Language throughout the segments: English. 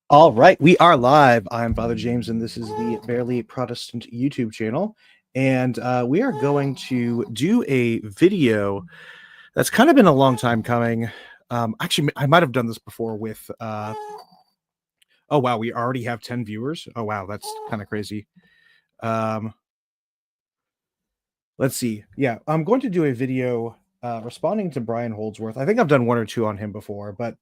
All right, we are live. I'm Father James, and this is the Barely Protestant YouTube channel. And we are going to do a video that's kind of been a long time coming. Actually, I might have done this before with, oh, wow, we already have 10 viewers. Oh, wow, that's kind of crazy. Let's see. Yeah, I'm going to do a video responding to Brian Holdsworth. I think I've done one or two on him before, but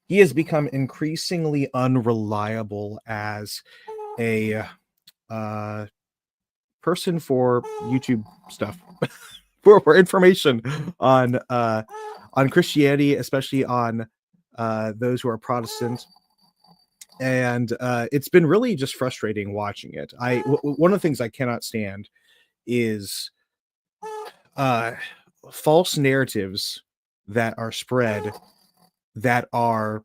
he has become increasingly unreliable as a person for YouTube stuff, for information on Christianity, especially on those who are Protestant. And it's been really just frustrating watching it. One of the things I cannot stand is false narratives that are spread that are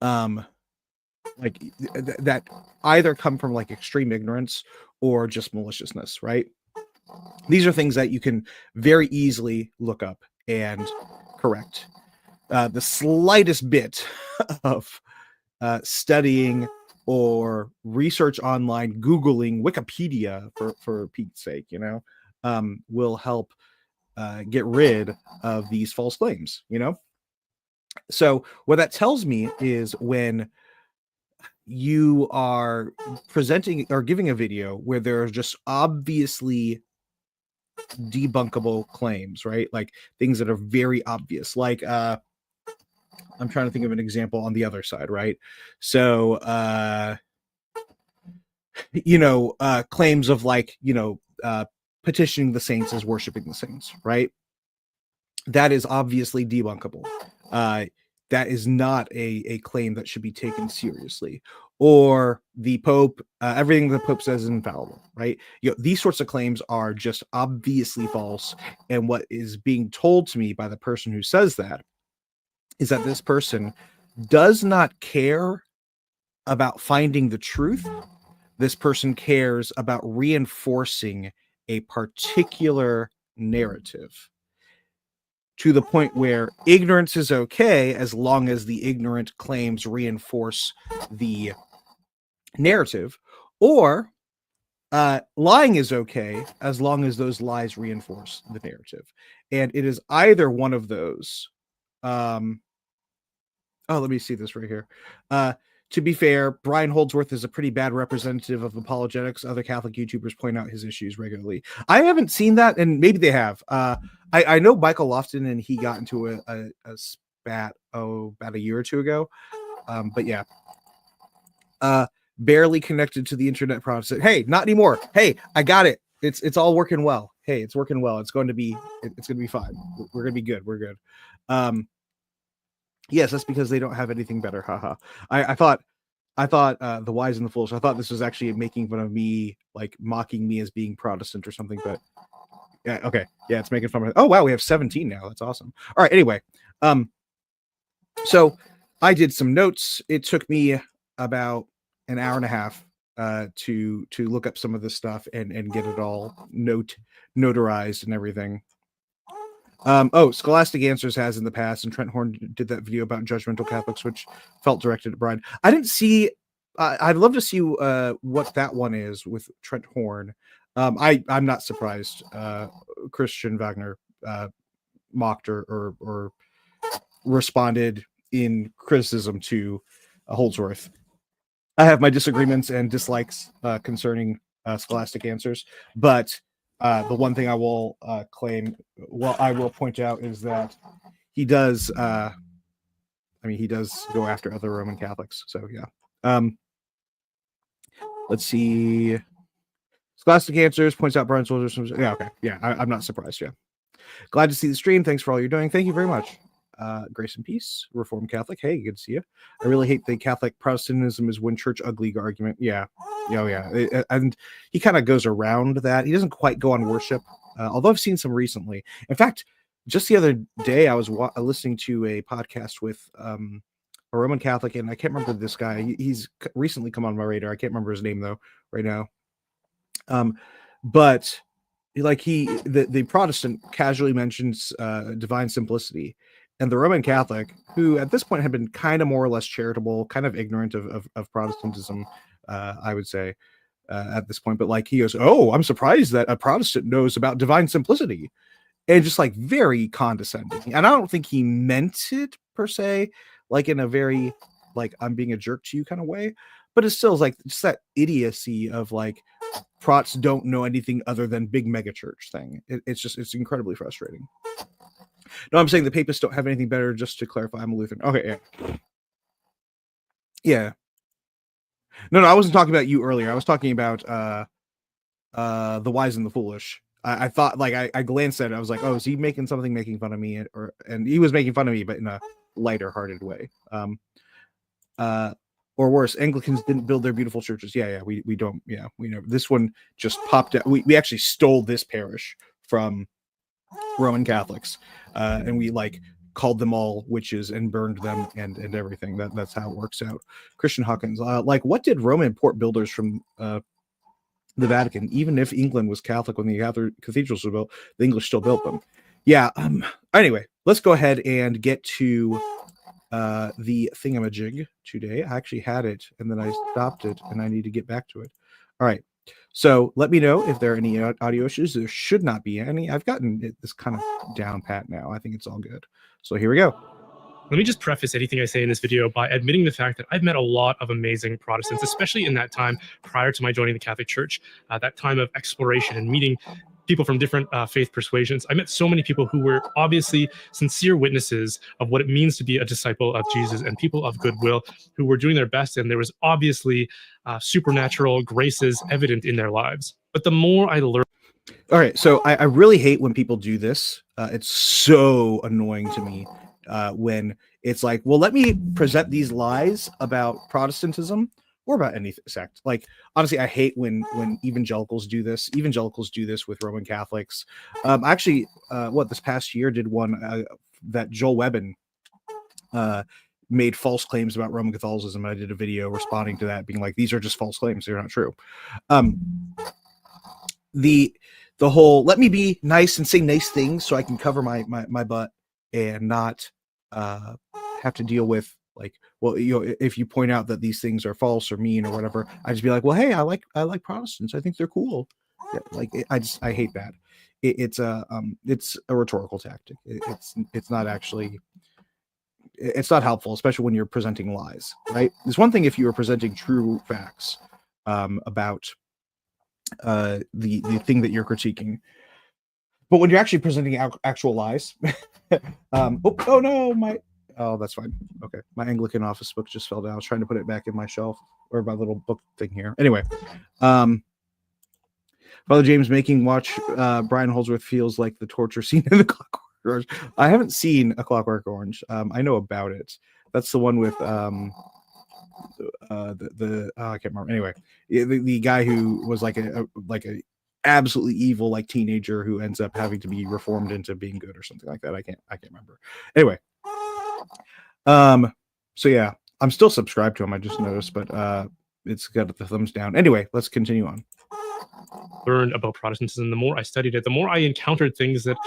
like that either come from like extreme ignorance or just maliciousness, right? These are things that you can very easily look up and correct. The slightest bit of studying or research online, Googling, Wikipedia, for Pete's sake, will help get rid of these false claims, So what that tells me is when you are presenting or giving a video where there are just obviously debunkable claims, right? Like things that are very obvious. Like I'm trying to think of an example on the other side, right? So claims of like, petitioning the saints as worshiping the saints, right? That is obviously debunkable. That is not a claim that should be taken seriously. Or the Pope, everything the Pope says is infallible, right? These sorts of claims are just obviously false. And what is being told to me by the person who says that is that this person does not care about finding the truth. This person cares about reinforcing a particular narrative, to the point where ignorance is okay as long as the ignorant claims reinforce the narrative, or lying is okay as long as those lies reinforce the narrative. And it is either one of those. Let me see this right here. To be fair, Brian Holdsworth is a pretty bad representative of apologetics. Other Catholic YouTubers point out his issues regularly. I haven't seen that, and maybe they have. I know Michael Lofton, and he got into a spat about a year or two ago. But yeah, barely connected to the internet Protestant. Hey, not anymore. Hey, I got it. It's all working well. Hey, it's working well. It's going to be fine. We're going to be good. We're good. Yes, that's because they don't have anything better. Haha. I thought the wise and the foolish. I thought this was actually making fun of me, like mocking me as being Protestant or something. But yeah, okay, yeah, it's making fun of. Oh wow, we have 17 now. That's awesome. All right. Anyway, so I did some notes. It took me about an hour and a half to look up some of this stuff and get it all notarized and everything. Scholastic Answers has in the past, and Trent Horn did that video about judgmental Catholics, which felt directed at Brian. I didn't see. I'd love to see what that one is with Trent Horn. I'm not surprised. Christian Wagner mocked or responded in criticism to Holdsworth. I have my disagreements and dislikes concerning Scholastic Answers, but the one thing I will I will point out is that he does. He does go after other Roman Catholics. So yeah. Let's see. Scholastic Answers points out Brian Soldiers. Yeah, okay. Yeah, I'm not surprised. Yeah. Glad to see the stream. Thanks for all you're doing. Thank you very much. Grace and peace. Reformed Catholic. Hey, good to see you. I really hate the Catholic Protestantism is one church ugly argument. Yeah. Yeah. And he kind of goes around that. He doesn't quite go on worship, although I've seen some recently. In fact, just the other day, I was listening to a podcast with a Roman Catholic, and I can't remember this guy. He's recently come on my radar. I can't remember his name, though, right now. But like the Protestant casually mentions divine simplicity, and the Roman Catholic, who at this point had been kind of more or less charitable, kind of ignorant of Protestantism, I would say, at this point. But like he goes, "Oh, I'm surprised that a Protestant knows about divine simplicity," and just like very condescending. And I don't think he meant it per se, like in a very like I'm being a jerk to you kind of way. But it still is like just that idiocy of like Prots don't know anything other than big megachurch thing. It's incredibly frustrating. No, I'm saying the papists don't have anything better. Just to clarify, I'm a Lutheran. Okay, yeah. No, I wasn't talking about you earlier. I was talking about the wise and the foolish. I thought like I glanced at it. I was like, oh, is he making fun of me? And he was making fun of me, but in a lighter hearted way. Or worse, Anglicans didn't build their beautiful churches. Yeah, we don't. Yeah, we know. This one just popped out. We actually stole this parish from Roman Catholics, and we like called them all witches and burned them and everything. That's how it works out. Christian Hawkins, like what did Roman port builders from the Vatican, even if England was Catholic when the cathedrals were built, the English still built them. Yeah. Anyway, let's go ahead and get to the thingamajig today. I actually had it and then I stopped it and I need to get back to it. All right. So let me know if there are any audio issues. There should not be any. I've gotten this kind of down pat now. I think it's all good. So here we go. Let me just preface anything I say in this video by admitting the fact that I've met a lot of amazing Protestants, especially in that time prior to my joining the Catholic Church, that time of exploration and meeting people from different faith persuasions. I met so many people who were obviously sincere witnesses of what it means to be a disciple of Jesus and people of goodwill who were doing their best. And there was obviously supernatural graces evident in their lives. But the more I learned. All right. So I really hate when people do this. It's so annoying to me when it's like, well, let me present these lies about Protestantism or about any sect. Like, honestly, I hate when evangelicals do this. Evangelicals do this with Roman Catholics. Actually, this past year did one that Joel Webbin made false claims about Roman Catholicism. I did a video responding to that, being like, these are just false claims. They're not true. The whole let me be nice and say nice things so I can cover my butt and not have to deal with like, well, if you point out that these things are false or mean or whatever, I just be like, well, hey, I like Protestants. I think they're cool. Yeah, like I hate that. It's a rhetorical tactic. It's not actually. It's not helpful, especially when you're presenting lies. Right? There's one thing if you are presenting true facts about the thing that you're critiquing, but when you're actually presenting actual lies, oh no, that's fine. Okay, my Anglican office book just fell down. I was trying to put it back in my shelf or my little book thing here. Anyway, Father James making watch Brian Holdsworth feels like the torture scene in the Clockwork Orange. I haven't seen A Clockwork Orange. I know about it. That's the one with I can't remember. Anyway, the guy who was like a absolutely evil like teenager who ends up having to be reformed into being good or something like that. I can't remember. Anyway, so yeah, I'm still subscribed to him. I just noticed, but it's got the thumbs down. Anyway, let's continue on. Learned about Protestantism, the more I studied it, the more I encountered things that,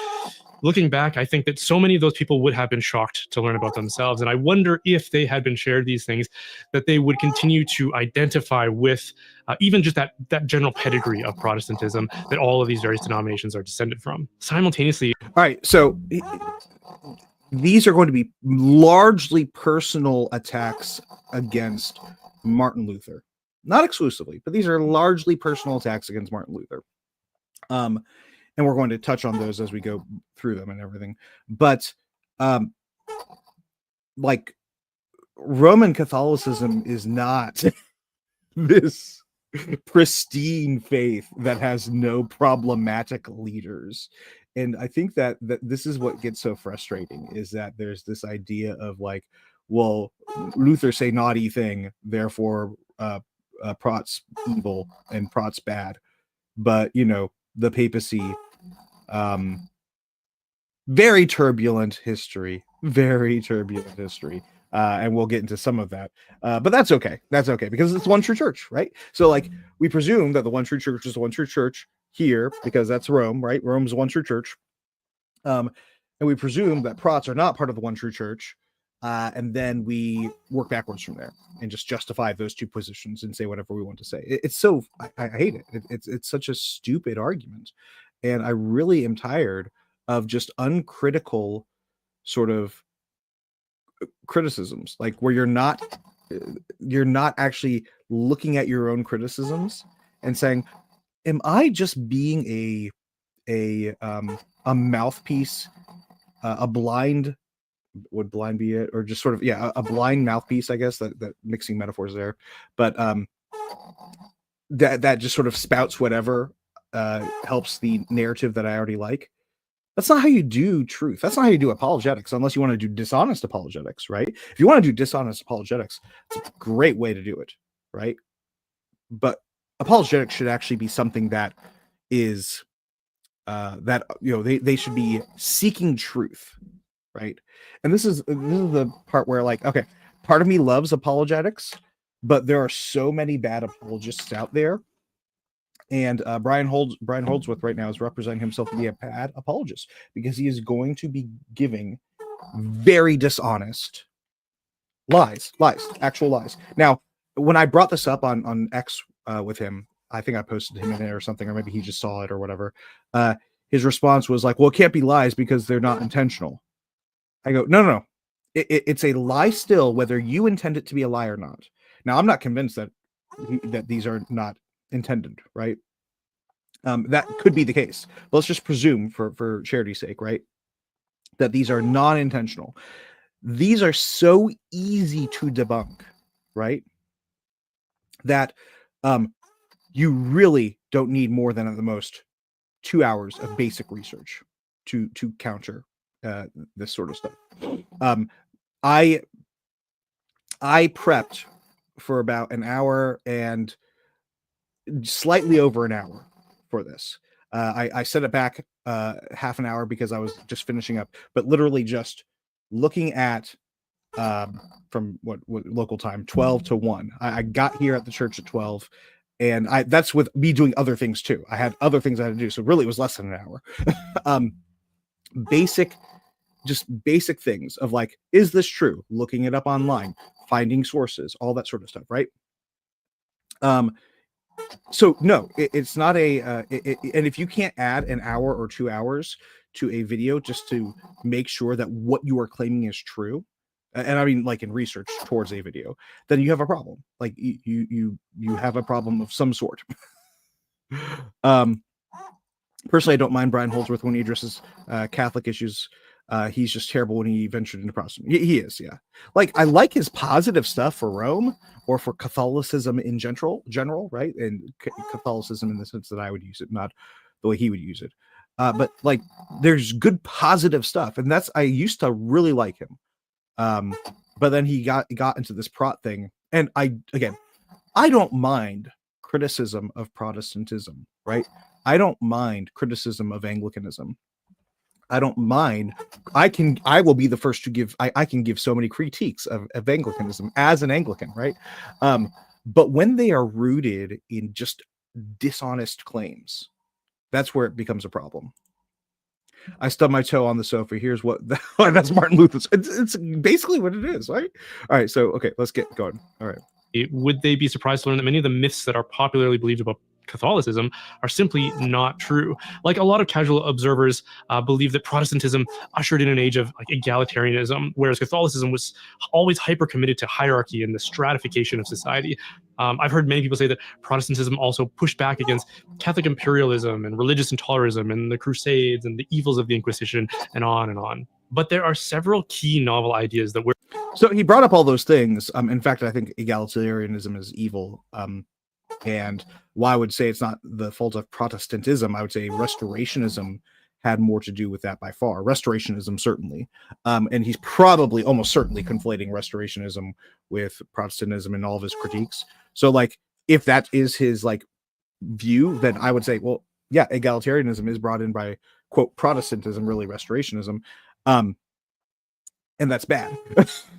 looking back, I think that so many of those people would have been shocked to learn about themselves. And I wonder if they had been shared these things, that they would continue to identify with even just that general pedigree of Protestantism that all of these various denominations are descended from. Simultaneously. All right, so these are going to be largely personal attacks against Martin Luther. Not exclusively, but these are largely personal attacks against Martin Luther. And we're going to touch on those as we go through them and everything. But like Roman Catholicism is not this pristine faith that has no problematic leaders. And I think that this is what gets so frustrating, is that there's this idea of like, well, Luther say naughty thing, therefore Prot's evil and Prot's bad. But, the papacy, very turbulent history, and we'll get into some of that. But that's okay. That's okay, because it's one true church, right? So like we presume that the one true church is the one true church here, because that's Rome, right? Rome's one true church. and we presume that Prots are not part of the one true church, and then we work backwards from there and just justify those two positions and say whatever we want to say. It's so I hate it. It's such a stupid argument, and I really am tired of just uncritical sort of criticisms, like where you're not actually looking at your own criticisms and saying, am I just being a mouthpiece, a blind, would blind be it, or just sort of a blind mouthpiece, I guess, that mixing metaphors there, but that just sort of spouts whatever helps the narrative that I already like. That's not how you do truth. That's not how you do apologetics, unless you want to do dishonest apologetics, right? If you want to do dishonest apologetics, it's a great way to do it, right? But apologetics should actually be something that is that they should be seeking truth, right? And this is the part where, like, okay, part of me loves apologetics, but there are so many bad apologists out there. And Brian Holdsworth right now is representing himself to be a bad apologist because he is going to be giving very dishonest lies, actual lies. Now, when I brought this up on X with him, I think I posted him in there or something, or maybe he just saw it or whatever. His response was like, well, it can't be lies because they're not intentional. I go, no. It's a lie still, whether you intend it to be a lie or not. Now, I'm not convinced that these are not intended, right? That could be the case. But let's just presume, for charity's sake, right, that these are non-intentional. These are so easy to debunk, right, that you really don't need more than at the most 2 hours of basic research to counter this sort of stuff. I prepped for about an hour and slightly over an hour for this. I set it back half an hour because I was just finishing up, but literally just looking at from what local time, 12 to 1. I got here at the church at 12, and that's with me doing other things too. I had other things I had to do, so really it was less than an hour. Basic things of, like, is this true? Looking it up online, finding sources, all that sort of stuff, right? So no, it's not a and if you can't add an hour or 2 hours to a video just to make sure that what you are claiming is true, and I mean, like, in research towards a video, then you have a problem. Like, you have a problem of some sort. Personally, I don't mind Brian Holdsworth when he addresses Catholic issues. He's just terrible when he ventured into Protestant. He is, yeah. Like, I like his positive stuff for Rome or for Catholicism in general, right? And Catholicism in the sense that I would use it, not the way he would use it. But, like, there's good positive stuff, and I used to really like him. But then he got into this Prot thing, and I don't mind criticism of Protestantism, right? I don't mind criticism of Anglicanism. I don't mind. I will be the first to give. I can give so many critiques of Anglicanism as an Anglican, right? But when they are rooted in just dishonest claims, that's where it becomes a problem. I stubbed my toe on the sofa. Here's what that's Martin Luther's. It's basically what it is, right? All right, so okay, let's get going. All right. Would they be surprised to learn that many of the myths that are popularly believed about Catholicism are simply not true? Like, a lot of casual observers believe that Protestantism ushered in an age of, like, egalitarianism, whereas Catholicism was always hyper committed to hierarchy and the stratification of society. I've heard many people say that Protestantism also pushed back against Catholic imperialism and religious intolerantism and the Crusades and the evils of the Inquisition, and on and on. But there are several key novel ideas that we're... So he brought up all those things. In fact, I think egalitarianism is evil. And while I would say it's not the fault of Protestantism, I would say Restorationism had more to do with that by far. Restorationism, certainly. And he's probably almost certainly conflating Restorationism with Protestantism in all of his critiques. So, like, if that is his, like, view, then I would say, well, yeah, egalitarianism is brought in by, quote, Protestantism, really Restorationism. And that's bad.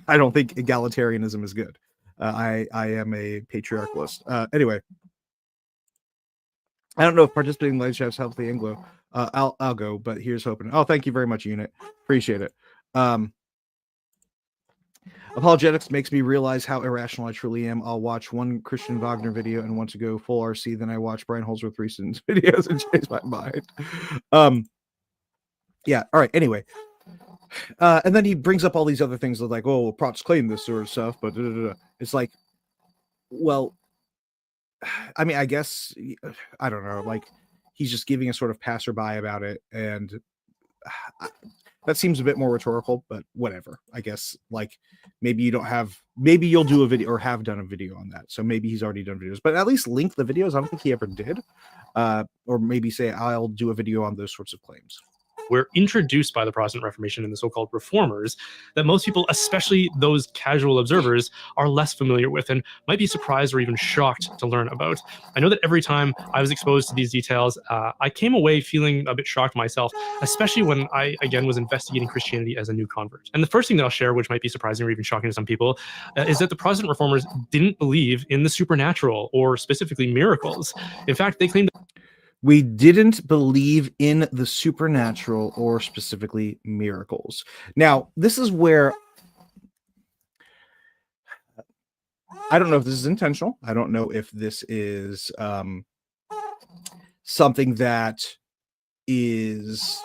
I don't think egalitarianism is good. I am a patriarchalist. Anyway, I don't know if participating in leadership helps the Anglo. I'll go, but here's hoping. Oh, thank you very much, Unit. Appreciate it. Apologetics makes me realize how irrational I truly am. I'll watch one Christian Wagner video and want to go full RC. Then I watch Brian Holdsworth recent videos and change my mind. Yeah. All right. Anyway, and then he brings up all these other things like, oh, props claim this sort of stuff, but it's like, well, I mean, I guess I don't know. Like, he's just giving a sort of passerby about it, and that seems a bit more rhetorical, but whatever. I guess, like, maybe you'll do a video or have done a video on that. So maybe he's already done videos, but at least link the videos. I don't think he ever did. Or maybe say, I'll do a video on those sorts of claims. We're introduced by the Protestant Reformation and the so-called reformers that most people, especially those casual observers, are less familiar with and might be surprised or even shocked to learn about. I know that every time I was exposed to these details, I came away feeling a bit shocked myself, especially when I, again, was investigating Christianity as a new convert. And the first thing that I'll share, which might be surprising or even shocking to some people, is that the Protestant reformers didn't believe in the supernatural or specifically miracles. In fact, they claimed we didn't believe in the supernatural or specifically miracles. Now, this is where I don't know if this is intentional. I don't know if this is something that is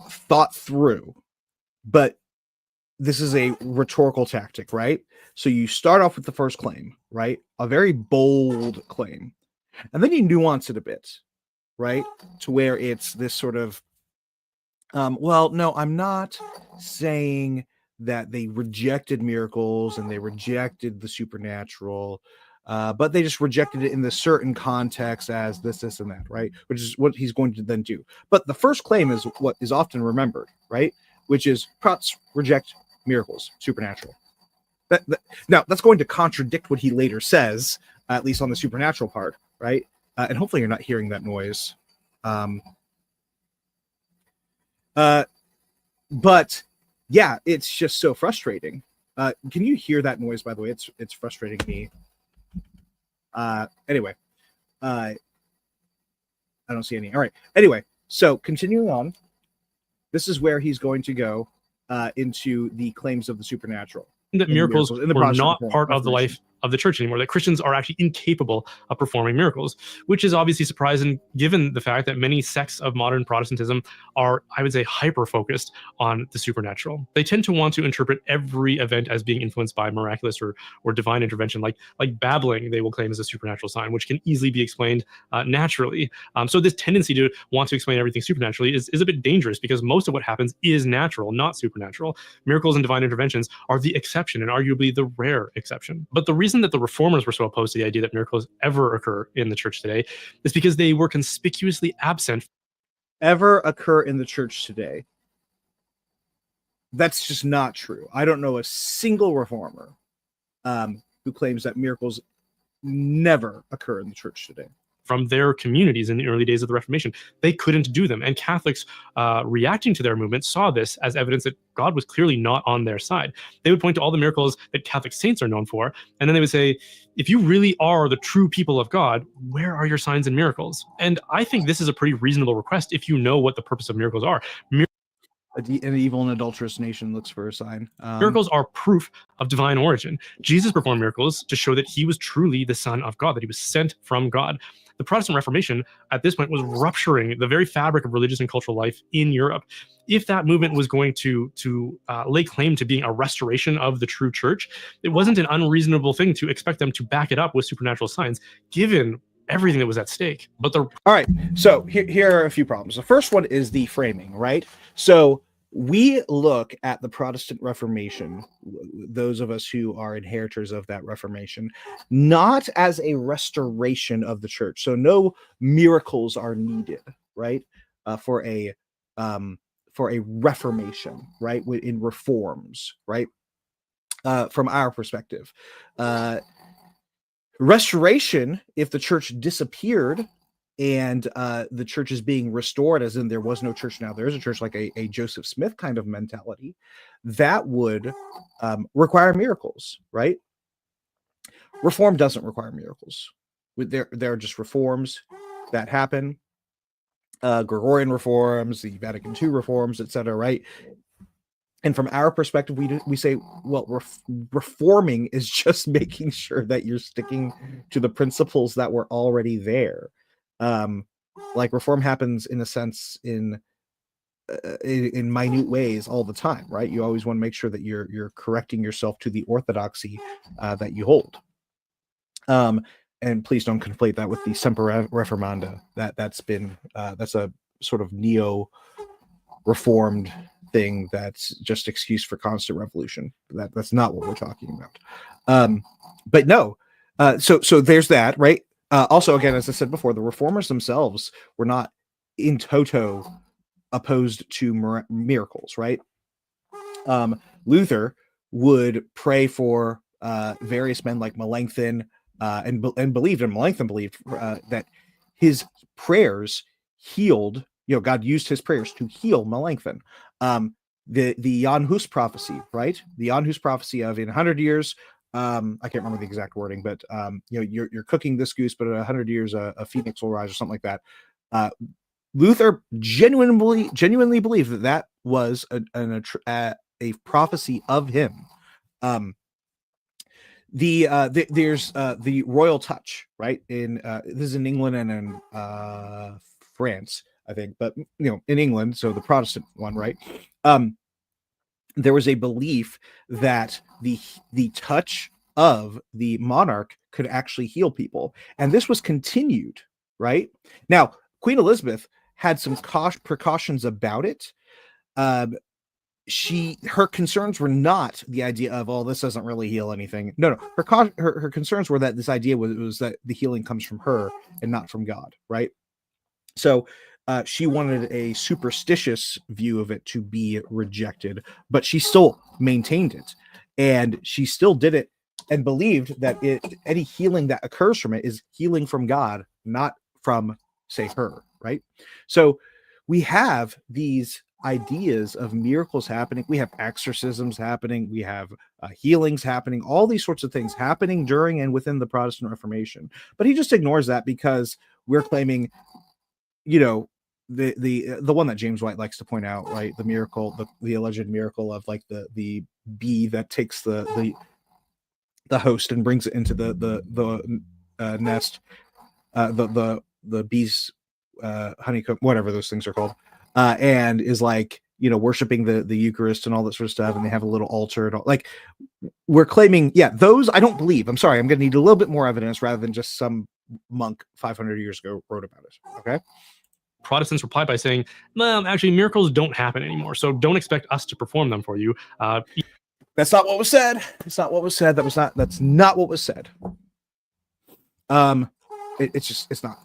thought through, but this is a rhetorical tactic, right? So you start off with the first claim, right? A very bold claim. And then you nuance it a bit, right? To where it's this sort of, well, no, I'm not saying that they rejected miracles and they rejected the supernatural, but they just rejected it in the certain context as this, and that, right? Which is what he's going to then do. But the first claim is what is often remembered, right? Which is Prots reject miracles, supernatural. Now, that's going to contradict what he later says, at least on the supernatural part, right? And hopefully you're not hearing that noise. But yeah, it's just so frustrating. Can you hear that noise, by the way? It's frustrating me. Anyway, I don't see any. All right. Anyway, so continuing on, this is where he's going to go into the claims of the supernatural. That miracles were not part of the life of the church anymore, that Christians are actually incapable of performing miracles, which is obviously surprising given the fact that many sects of modern Protestantism are, I would say, hyper-focused on the supernatural. They tend to want to interpret every event as being influenced by miraculous or divine intervention, like babbling, they will claim is a supernatural sign, which can easily be explained naturally. So this tendency to want to explain everything supernaturally is a bit dangerous, because most of what happens is natural, not supernatural. Miracles and divine interventions are the exception, and arguably the rare exception. But the reason that the reformers were so opposed to the idea that miracles ever occur in the church today is because they were conspicuously absent. Ever occur in the church today? That's just not true. I don't know a single reformer who claims that miracles never occur in the church today. From their communities in the early days of the Reformation. They couldn't do them. And Catholics reacting to their movement saw this as evidence that God was clearly not on their side. They would point to all the miracles that Catholic saints are known for, and then they would say, if you really are the true people of God, where are your signs and miracles? And I think this is a pretty reasonable request if you know what the purpose of miracles are. An evil and adulterous nation looks for a sign. Miracles are proof of divine origin. Jesus performed miracles to show that he was truly the Son of God, that he was sent from God. The Protestant Reformation at this point was rupturing the very fabric of religious and cultural life in Europe. If that movement was going to lay claim to being a restoration of the true church, it wasn't an unreasonable thing to expect them to back it up with supernatural signs, given everything that was at stake. But all right, so here are a few problems. The first one is the framing, right? So we look at the Protestant Reformation, those of us who are inheritors of that Reformation, not as a restoration of the church. So no miracles are needed, right? For a reformation, right? In reforms, right? From our perspective, restoration, if the church disappeared and the church is being restored, as in there was no church, now there is a church, like a Joseph Smith kind of mentality, that would require miracles, right? Reform doesn't require miracles. There are just reforms that happen, Gregorian reforms, the Vatican II reforms, etc. Right? And from our perspective, we say, well, reforming is just making sure that you're sticking to the principles that were already there. Like reform happens in a sense in minute ways all the time, right? You always want to make sure that you're correcting yourself to the orthodoxy that you hold. And please don't conflate that with the semper reformanda. That's a sort of neo-reformed thing that's just excuse for constant revolution. That's not what we're talking about. But no, so there's that, right? Also, again, as I said before, the reformers themselves were not in toto opposed to miracles, right? Luther would pray for various men like Melanchthon, and Melanchthon believed that his prayers healed. God used his prayers to heal Melanchthon. The Jan Hus prophecy, right? The Jan Hus prophecy of in 100 years. I can't remember the exact wording, but you're cooking this goose, but in 100 years a phoenix will rise or something like that. Luther genuinely believed that was a prophecy of him. There's the royal touch, right? In this is in England and in France, I think, but in England, so the Protestant one, right? There was a belief that the touch of the monarch could actually heal people, and this was continued, right? Now, Queen Elizabeth had some precautions about it. Her concerns were not the idea of, oh, this doesn't really heal anything. No. Her concerns were that this idea was that the healing comes from her and not from God, right? So she wanted a superstitious view of it to be rejected, but she still maintained it, and she still did it and believed that any healing that occurs from it is healing from God, not from, say, her, right? So we have these ideas of miracles happening. We have exorcisms happening. We have healings happening. All these sorts of things happening during and within the Protestant Reformation. But he just ignores that because we're claiming, the one that James White likes to point out, right? The miracle, the alleged miracle of like the bee that takes the host and brings it into the nest, the bees honeycomb, whatever those things are called, and is like worshiping the Eucharist and all that sort of stuff, and they have a little altar and all. Like, we're claiming, those I don't believe. I'm sorry, I'm going to need a little bit more evidence rather than just some monk 500 years ago wrote about it. Okay. Protestants replied by saying, well, actually, miracles don't happen anymore, so don't expect us to perform them for you. That's not what was said. It's not what was said. That's not what was said. It's not.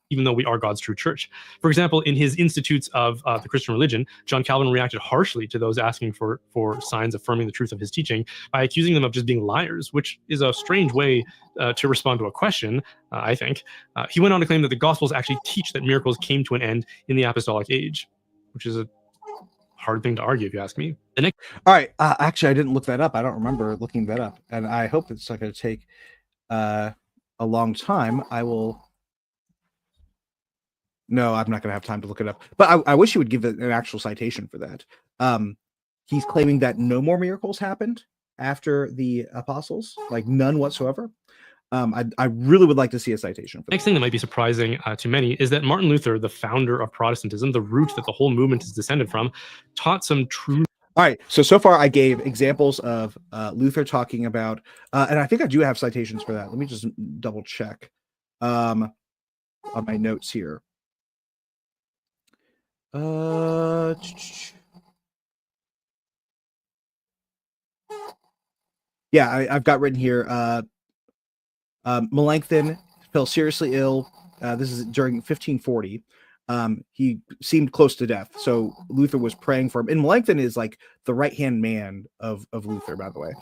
Even though we are God's true church. For example, in his Institutes of the Christian Religion, John Calvin reacted harshly to those asking for signs affirming the truth of his teaching by accusing them of just being liars, which is a strange way to respond to a question, I think. He went on to claim that the Gospels actually teach that miracles came to an end in the apostolic age, which is a hard thing to argue, if you ask me. All right. Actually, I didn't look that up. I don't remember looking that up, and I hope it's not going to take a long time. No, I'm not going to have time to look it up. But I wish you would give an actual citation for that. He's claiming that no more miracles happened after the apostles, like none whatsoever. I really would like to see a citation for that. Next thing that might be surprising to many is that Martin Luther, the founder of Protestantism, the root that the whole movement is descended from, taught some true. All right. So far I gave examples of Luther talking about, and I think I do have citations for that. Let me just double check on my notes here. Yeah, I've got written here. Melanchthon fell seriously ill. This is during 1540. He seemed close to death, so Luther was praying for him. And Melanchthon is like the right-hand man of Luther, by the way.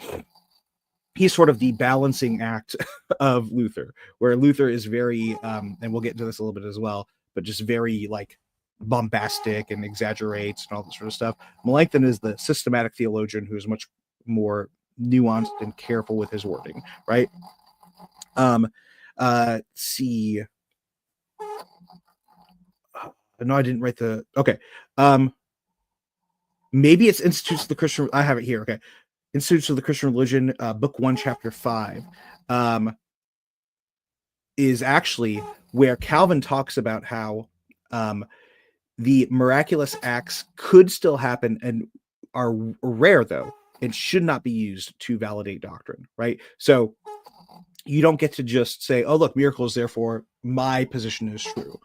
He's sort of the balancing act of Luther, where Luther is very, and we'll get into this a little bit as well, but just very like bombastic and exaggerates and all that sort of stuff. Melanchthon is the systematic theologian who is much more nuanced and careful with his wording, right? Let's see. No, I didn't write the. Okay. Maybe it's Institutes of the Christian. I have it here. Okay. Institutes of the Christian Religion, book 1, chapter 5, is actually where Calvin talks about how the miraculous acts could still happen and are rare, though, and should not be used to validate doctrine, right? So you don't get to just say, oh, look, miracles, therefore my position is true.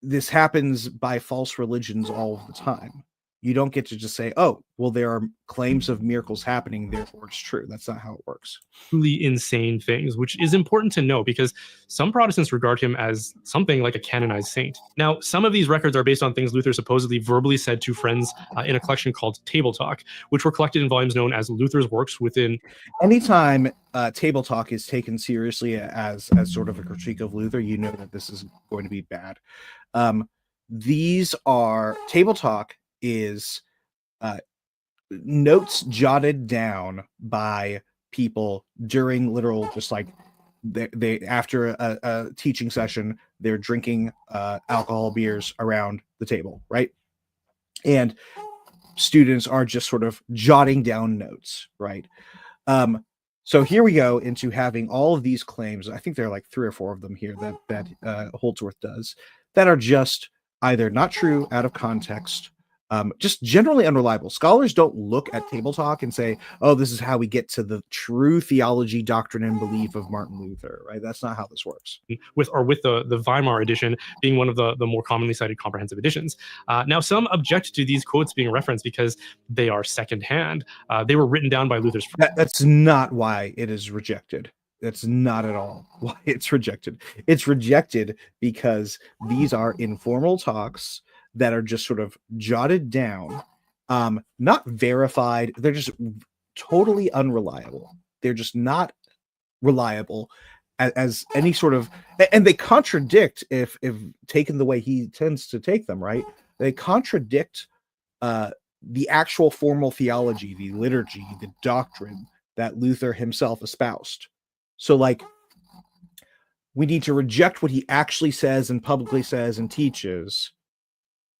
This happens by false religions all of the time. You don't get to just say, oh, well, there are claims of miracles happening, therefore it's true. That's not how it works. Truly insane things, which is important to know because some Protestants regard him as something like a canonized saint. Now, some of these records are based on things Luther supposedly verbally said to friends in a collection called Table Talk, which were collected in volumes known as Luther's Works within. Anytime Table Talk is taken seriously as sort of a critique of Luther, you know that this is going to be bad. These are Table Talk is notes jotted down by people during literal, just like they after a teaching session, they're drinking alcohol beers around the table, right? And students are just sort of jotting down notes, right? So here we go into having all of these claims. I think there are like 3 or 4 of them here that Holdsworth does that are just either not true, out of context, just generally unreliable. Scholars don't look at Table Talk and say, oh, this is how we get to the true theology, doctrine, and belief of Martin Luther, right? That's not how this works. With the Weimar edition being one of the more commonly cited comprehensive editions. Now, some object to these quotes being referenced because they are secondhand. They were written down by Luther's friends. That's not why it is rejected. That's not at all why it's rejected. It's rejected because these are informal talks that are just sort of jotted down, not verified. They're just totally unreliable. They're just not reliable as any sort of, and they contradict, if taken the way he tends to take them, right? They contradict the actual formal theology, the liturgy, the doctrine that Luther himself espoused. So, like, we need to reject what he actually says and publicly says and teaches,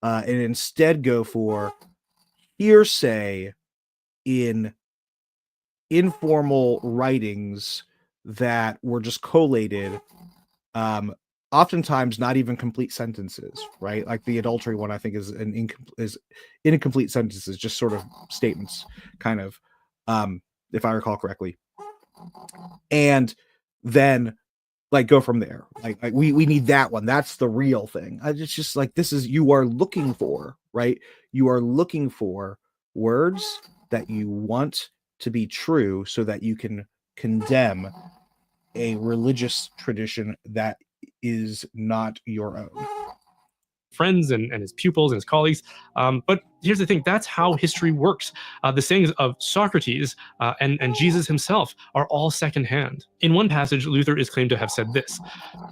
and instead go for hearsay in informal writings that were just collated, oftentimes not even complete sentences, right? Like the adultery one, I think is incomplete sentences, just sort of statements, kind of, if I recall correctly. And then like go from there. Like we need that one. That's the real thing. It's just like, this is, you are looking for, right? You are looking for words that you want to be true so that you can condemn a religious tradition that is not your own. Friends and his pupils and his colleagues. But here's the thing, that's how history works. The sayings of Socrates and Jesus himself are all secondhand. In one passage, Luther is claimed to have said this: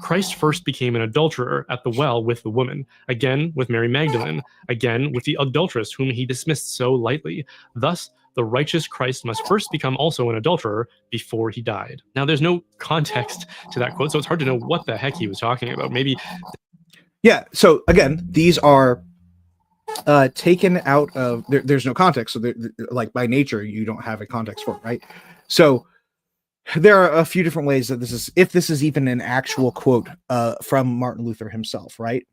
Christ first became an adulterer at the well with the woman, again with Mary Magdalene, again with the adulteress whom he dismissed so lightly. Thus, the righteous Christ must first become also an adulterer before he died. Now, there's no context to that quote, so it's hard to know what the heck he was talking about. Maybe. Yeah. So again, these are taken out of there's no context. So like by nature, you don't have a context for it, right? So there are a few different ways that this is, if this is even an actual quote from Martin Luther himself, right?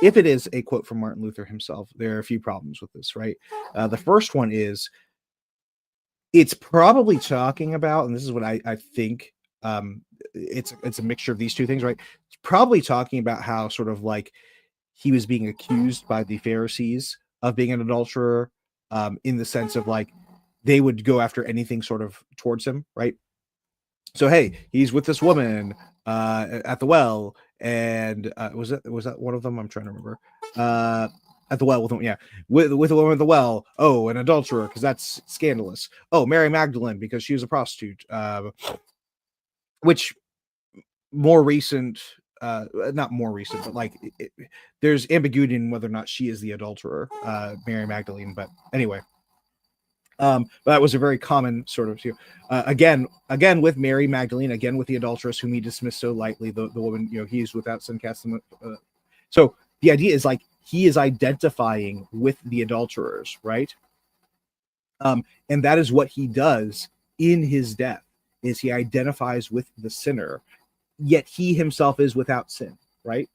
If it is a quote from Martin Luther himself, there are a few problems with this, right? The first one is, it's probably talking about, and this is what I think, it's a mixture of these two things, right? It's probably talking about how sort of like he was being accused by the Pharisees of being an adulterer, in the sense of like they would go after anything sort of towards him, right? So hey, he's with this woman at the well, and was that one of them? I'm trying to remember. At the well with with a woman at the well. Oh, an adulterer, because that's scandalous. Oh, Mary Magdalene, because she was a prostitute. Which more recent, not more recent, but like there's ambiguity in whether or not she is the adulterer, Mary Magdalene. But anyway, But that was a very common sort of again with Mary Magdalene, again with the adulteress whom he dismissed so lightly, the woman, he is without sin, cast them. So the idea is like he is identifying with the adulterers, right? And that is what he does in his death, is he identifies with the sinner, yet he himself is without sin, right?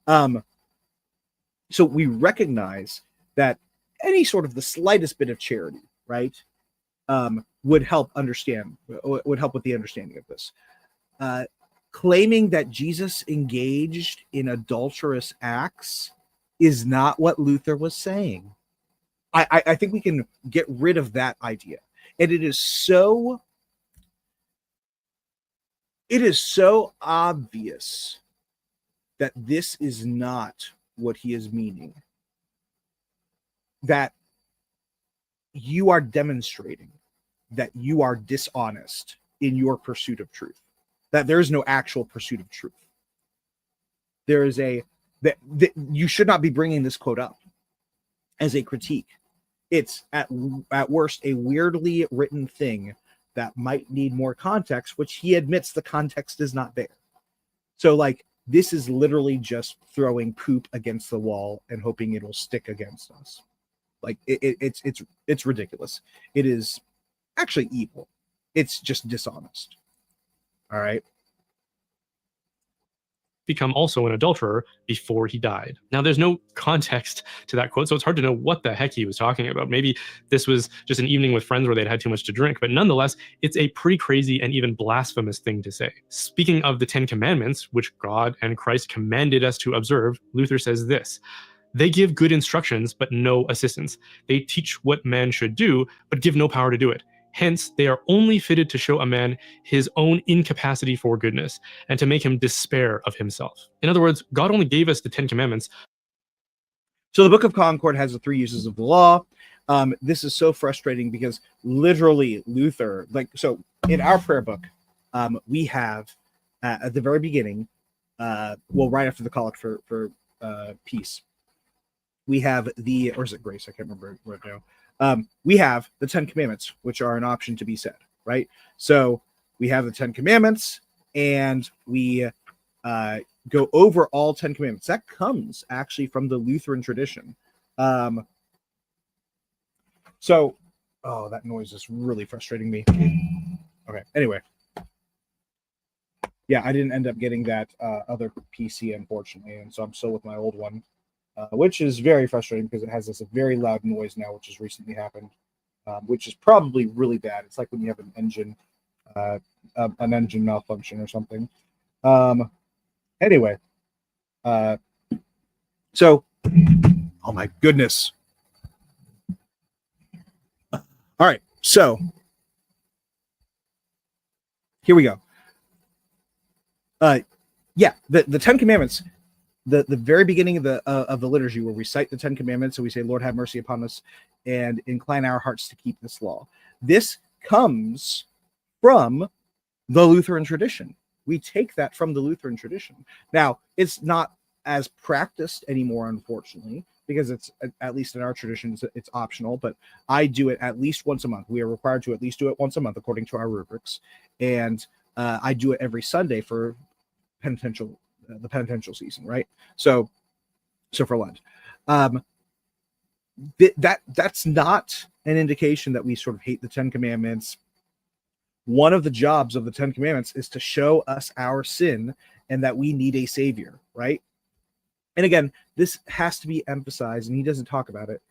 So we recognize that any sort of the slightest bit of charity, right, would help with the understanding of this. Claiming that Jesus engaged in adulterous acts is not what Luther was saying. I think we can get rid of that idea. And it is so obvious that this is not what he is meaning. That you are demonstrating that you are dishonest in your pursuit of truth, that there is no actual pursuit of truth. There is that you should not be bringing this quote up as a critique. It's at worst a weirdly written thing that might need more context, which he admits the context is not there. So like, this is literally just throwing poop against the wall and hoping it'll stick against us. Like it's ridiculous. It is actually evil. It's just dishonest. All right. Become also an adulterer before he died. Now, there's no context to that quote, so it's hard to know what the heck he was talking about. Maybe this was just an evening with friends where they'd had too much to drink, but nonetheless, it's a pretty crazy and even blasphemous thing to say. Speaking of the 10 Commandments, which God and Christ commanded us to observe, Luther says this: they give good instructions, but no assistance. They teach what man should do, but give no power to do it. Hence, they are only fitted to show a man his own incapacity for goodness, and to make him despair of himself. In other words, God only gave us the 10 Commandments. So the Book of Concord has the 3 uses of the law. This is so frustrating because literally Luther, so in our prayer book, we have at the very beginning, right after the collect for peace, we have or is it grace? I can't remember right now. We have the 10 Commandments, which are an option to be said, right? So we have the 10 Commandments, and we go over all 10 Commandments. That comes actually from the Lutheran tradition. That noise is really frustrating me. Okay, anyway. Yeah, I didn't end up getting that other PC, unfortunately, and so I'm still with my old one. Which is very frustrating because it has this very loud noise now, which has recently happened, which is probably really bad. It's like when you have an engine malfunction or something. Anyway, so, oh my goodness. All right, so here we go. The 10 Commandments. The very beginning of the liturgy, where we cite the 10 Commandments, so we say, Lord, have mercy upon us and incline our hearts to keep this law. This comes from the Lutheran tradition. We take that from the Lutheran tradition. Now, it's not as practiced anymore, unfortunately, because it's, at least in our tradition, it's optional, but I do it at least once a month. We are required to at least do it once a month according to our rubrics. And I do it every Sunday for the penitential season, right? So for Lent, that's not an indication that we sort of hate the 10 Commandments. One of the jobs of the 10 Commandments is to show us our sin and that we need a savior, right? And again, this has to be emphasized, and he doesn't talk about it,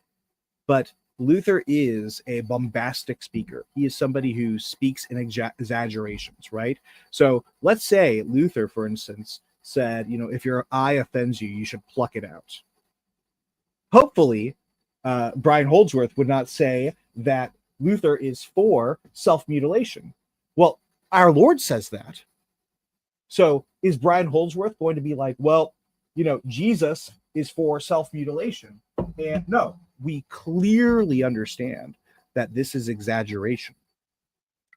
but Luther is a bombastic speaker. He is somebody who speaks in exaggerations, right? So let's say Luther, for instance, said, if your eye offends you, you should pluck it out. Hopefully, Brian Holdsworth would not say that Luther is for self-mutilation. Well, our Lord says that. So is Brian Holdsworth going to be like, well, Jesus is for self-mutilation? And no, we clearly understand that this is exaggeration.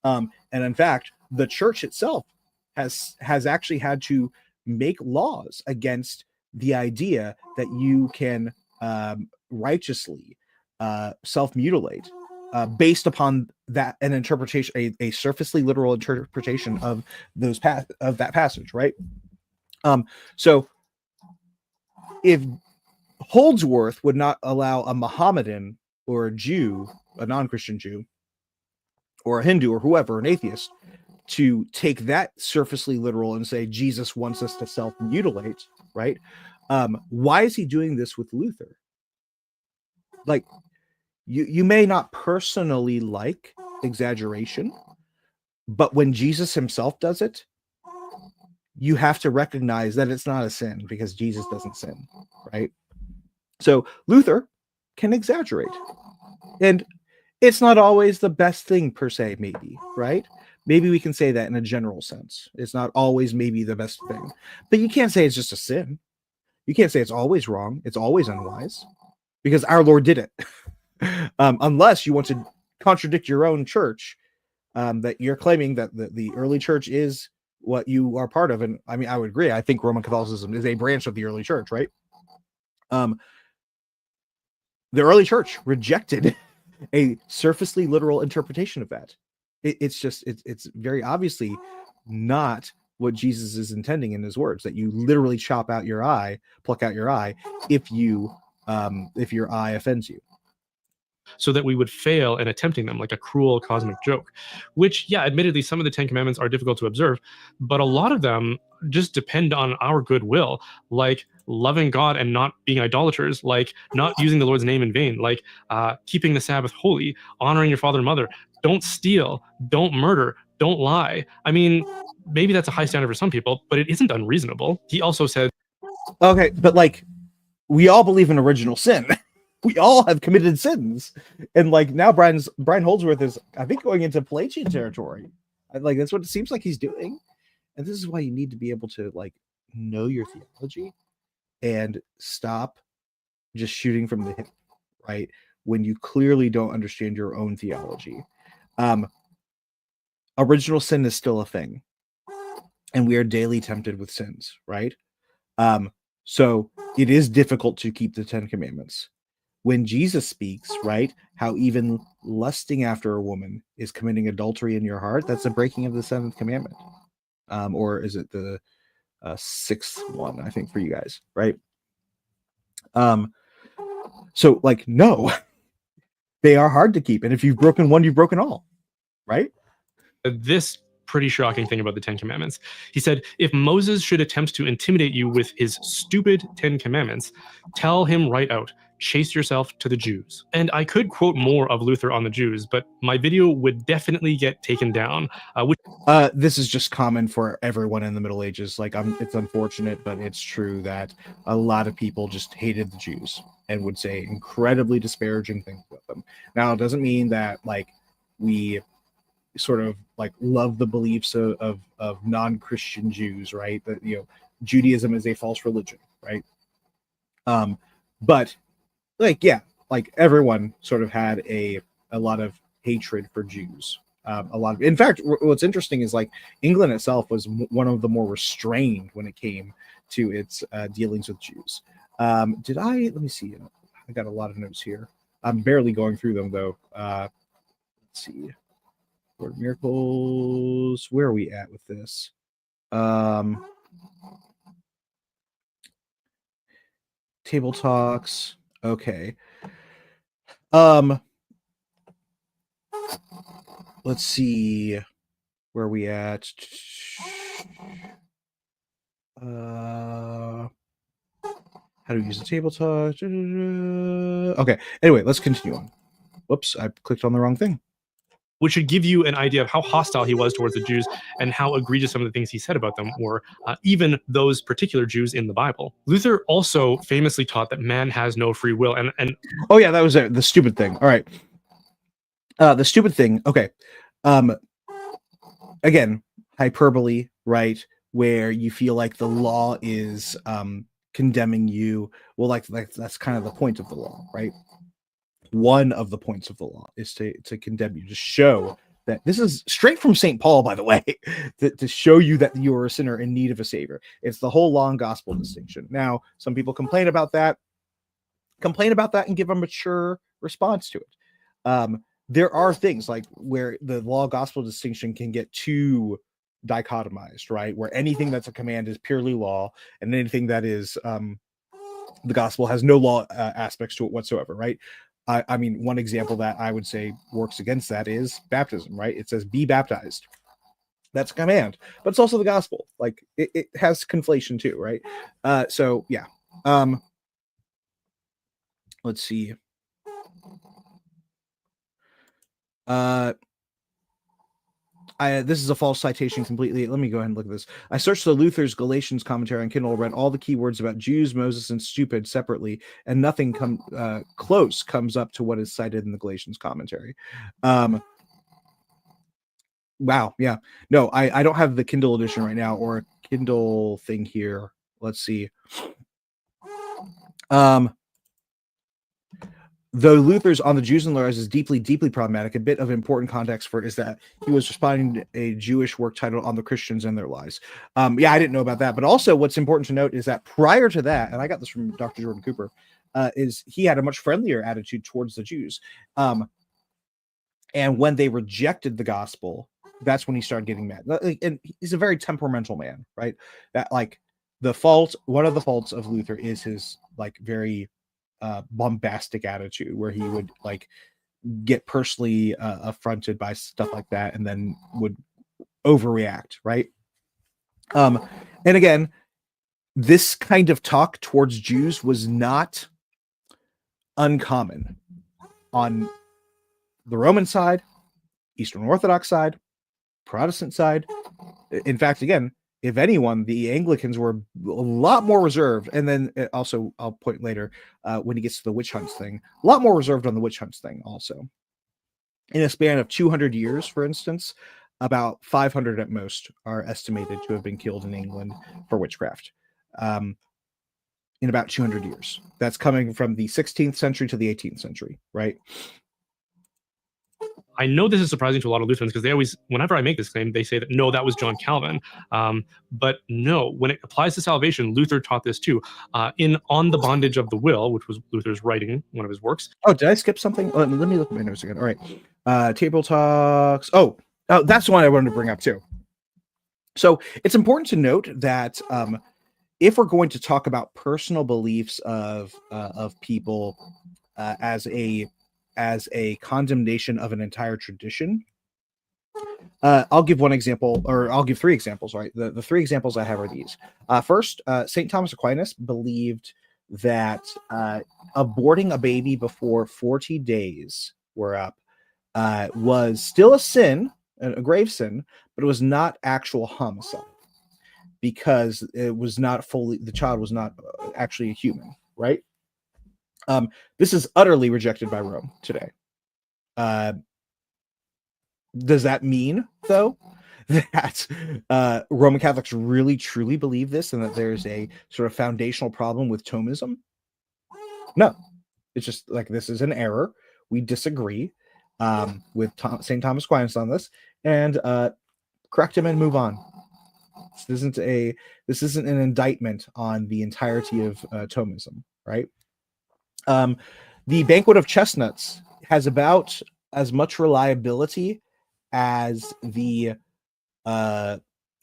And in fact, the church itself has actually had to make laws against the idea that you can righteously self-mutilate based upon that an interpretation, a surfacely literal interpretation of that passage, right? So if Holdsworth would not allow a Mohammedan or a Jew, a non-Christian Jew, or a Hindu or whoever, an atheist, to take that surfacely literal and say Jesus wants us to self-mutilate, right? Why is he doing this with Luther? Like, you may not personally like exaggeration, but when Jesus himself does it, you have to recognize that it's not a sin because Jesus doesn't sin, right? So Luther can exaggerate, and it's not always the best thing per se, maybe, right? Maybe we can say that in a general sense. It's not always maybe the best thing, but you can't say it's just a sin. You can't say it's always wrong. It's always unwise because our Lord did it. Unless you want to contradict your own church, that you're claiming that the early church is what you are part of. And I mean, I would agree. I think Roman Catholicism is a branch of the early church, right? The early church rejected a surfacely literal interpretation of that. It's very obviously not what Jesus is intending in his words, that you literally pluck out your eye if your eye offends you. So that we would fail in attempting them, like a cruel cosmic joke, which, yeah, admittedly, some of the 10 Commandments are difficult to observe, but a lot of them just depend on our goodwill, like loving God and not being idolaters, like not using the Lord's name in vain, like keeping the Sabbath holy, honoring your father and mother, don't steal, don't murder, don't lie. I mean, maybe that's a high standard for some people, but it isn't unreasonable. He also said, okay, but like, we all believe in original sin. We all have committed sins, and like now Brian Holdsworth is, I think, going into Pelagian territory. Like, that's what it seems like he's doing, and this is why you need to be able to like know your theology and stop just shooting from the hip, right? When you clearly don't understand your own theology. Original sin is still a thing, and we are daily tempted with sins, right? So it is difficult to keep the 10 Commandments. When Jesus speaks, right, how even lusting after a woman is committing adultery in your heart, that's a breaking of the 7th commandment. Or is it the 6th one, I think, for you guys, right? So like, no, they are hard to keep. And if you've broken one, you've broken all, right? this pretty shocking thing about the 10 Commandments. He said, if Moses should attempt to intimidate you with his stupid 10 Commandments, tell him right out, chase yourself to the Jews. And I could quote more of Luther on the Jews, but my video would definitely get taken down. This is just common for everyone in the Middle Ages. Like, it's unfortunate, but it's true that a lot of people just hated the Jews and would say incredibly disparaging things about them. Now, it doesn't mean that like we sort of like love the beliefs of non-Christian Jews, right? That, you know, Judaism is a false religion, right? But like, yeah, like everyone sort of had a lot of hatred for Jews. In fact, what's interesting is like England itself was one of the more restrained when it came to its dealings with Jews. Let me see. I got a lot of notes here. I'm barely going through them though. Let's see. Word miracles. Where are we at with this? Table talks. Okay. Let's see. Where are we at? How to use the table talk. Okay. Anyway, let's continue on. Whoops, I clicked on the wrong thing. Which should give you an idea of how hostile he was towards the Jews and how egregious some of the things he said about them were, even those particular Jews in the Bible. Luther also famously taught that man has no free will. And oh yeah, that was it. The stupid thing. All right. The stupid thing. Okay. Again, hyperbole, right? Where you feel like the law is condemning you. Well, like that's kind of the point of the law, right? One of the points of the law is to condemn you, to show that this is straight from St. Paul, by the way, to show you that you are a sinner in need of a savior. It's the whole law and gospel distinction. Now, some people complain about that and give a mature response to it. there are things like where the law gospel distinction can get too dichotomized, right? Where anything that's a command is purely law, and anything that is the gospel has no law aspects to it whatsoever, right? I mean, one example that I would say works against that is baptism, right? It says be baptized. That's a command, but it's also the gospel. Like it has conflation too, right? So yeah. Let's see. This is a false citation completely. Let me go ahead and look at this. I searched the Luther's Galatians commentary on Kindle, read all the keywords about Jews, Moses, and stupid separately, and nothing close comes up to what is cited in the Galatians commentary. Wow, yeah. No, I don't have the Kindle edition right now or a Kindle thing here. Let's see. Though Luther's on the Jews and Lawyers is deeply, deeply problematic, a bit of important context for it is that he was responding to a Jewish work titled On the Christians and Their Lies. Yeah, I didn't know about that. But also what's important to note is that prior to that, and I got this from Dr. Jordan Cooper, is he had a much friendlier attitude towards the Jews. And when they rejected the gospel, that's when he started getting mad. And he's a very temperamental man, right? That like one of the faults of Luther is his like very bombastic attitude where he would like get personally affronted by stuff like that and then would overreact, right? And again, this kind of talk towards Jews was not uncommon on the Roman side, Eastern Orthodox side, Protestant side. In fact, again, if anyone, the Anglicans were a lot more reserved. And then also, I'll point later when he gets to the witch hunts thing, a lot more reserved on the witch hunts thing also. In a span of 200 years, for instance, about 500 at most are estimated to have been killed in England for witchcraft in about 200 years. That's coming from the 16th century to the 18th century, right? I know this is surprising to a lot of Lutherans because they always, whenever I make this claim, they say that no, that was John Calvin. But no, when it applies to salvation, Luther taught this too. In On the Bondage of the Will, which was Luther's writing, one of his works. Oh, did I skip something? Let me look at my notes again. All right. Table talks. Oh, that's the one I wanted to bring up too. So it's important to note that if we're going to talk about personal beliefs of people as a condemnation of an entire tradition, I'll give one example, or I'll give three examples, right? The three examples I have are these. First, St. Thomas Aquinas believed that aborting a baby before 40 days were up was still a sin, a grave sin, but it was not actual homicide because it was not fully, the child was not actually a human, right? This is utterly rejected by Rome today. Does that mean, though, that Roman Catholics really, truly believe this and that there's a sort of foundational problem with Thomism? No. It's just like this is an error. We disagree with St. Thomas Aquinas on this and correct him and move on. This isn't an indictment on the entirety of Thomism, right? The Banquet of Chestnuts has about as much reliability as the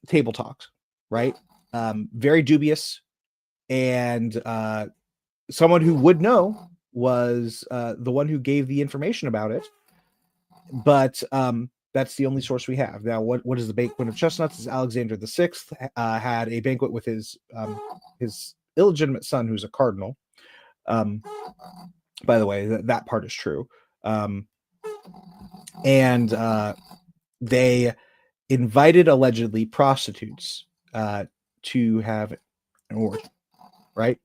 Table Talks, right? Very dubious, and someone who would know was the one who gave the information about it, but that's the only source we have. Now, what is the Banquet of Chestnuts? Is Alexander VI had a banquet with his illegitimate son, who's a cardinal. By the way, that part is true. And they invited allegedly prostitutes to have an orgy, right?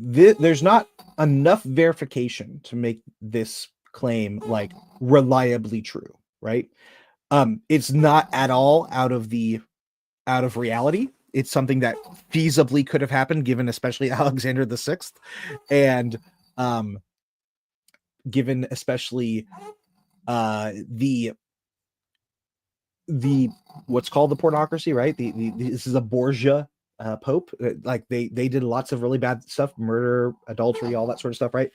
There's not enough verification to make this claim like reliably true, right? It's not at all out of reality. It's something that feasibly could have happened, given especially Alexander VI, and given especially the what's called the pornocracy, right? This is a Borgia pope. Like they did lots of really bad stuff, murder, adultery, all that sort of stuff, right?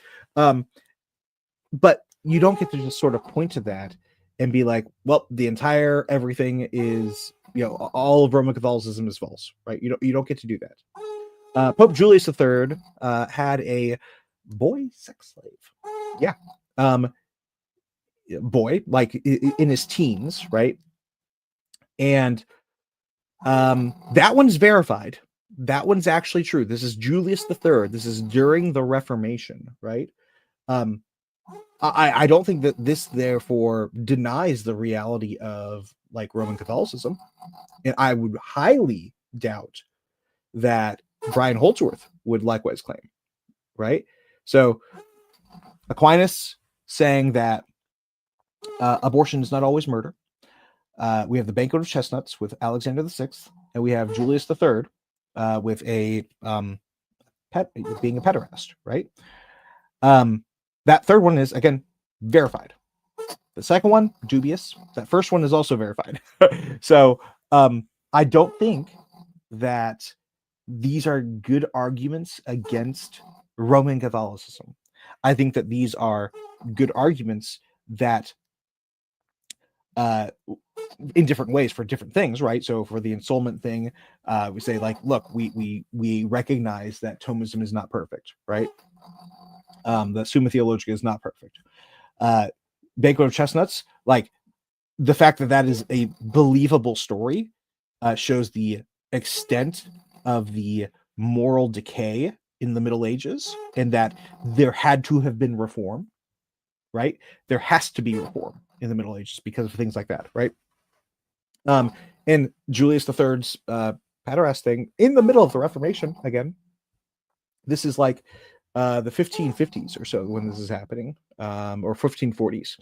but you don't get to just sort of point to that and be like, well, the entire everything is, all of Roman Catholicism is false, right? You don't get to do that. Pope Julius III had a boy sex slave. Yeah. Boy, like in his teens, right? And that one's verified. That one's actually true. This is Julius III. This is during the Reformation, right? I don't think that this therefore denies the reality of like Roman Catholicism. And I would highly doubt that Brian Holdsworth would likewise claim, right? So Aquinas saying that abortion is not always murder. We have the Banquet of Chestnuts with Alexander VI, and we have Julius III with a being a pederast, right? That third one is, again, verified. The second one, dubious. That first one is also verified. So I don't think that these are good arguments against Roman Catholicism. I think that these are good arguments that in different ways for different things, right? So for the ensoulment thing, we say like, look, we recognize that Thomism is not perfect, right? The Summa Theologica is not perfect. Banquet of Chestnuts, like the fact that that is a believable story shows the extent of the moral decay in the Middle Ages, and that there had to have been reform, right? There has to be reform in the Middle Ages because of things like that, right? And Julius III's pederast thing in the middle of the Reformation, again, this is like the 1550s or so when this is happening, or 1540s.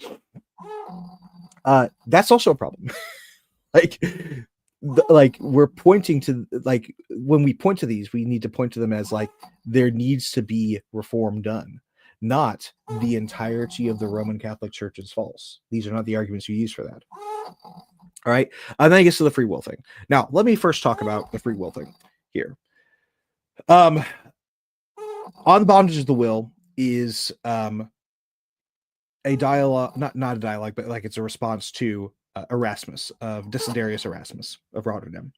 That's also a problem. like we're pointing to, like, when we point to these, we need to point to them as like there needs to be reform done, not the entirety of the Roman Catholic Church is false. These are not the arguments you use for that. All right. And then I guess to the free will thing. Now, let me first talk about the free will thing here. On the bondage of the will is a dialogue, not a dialogue, but like it's a response to Erasmus, of Desiderius Erasmus of Rotterdam.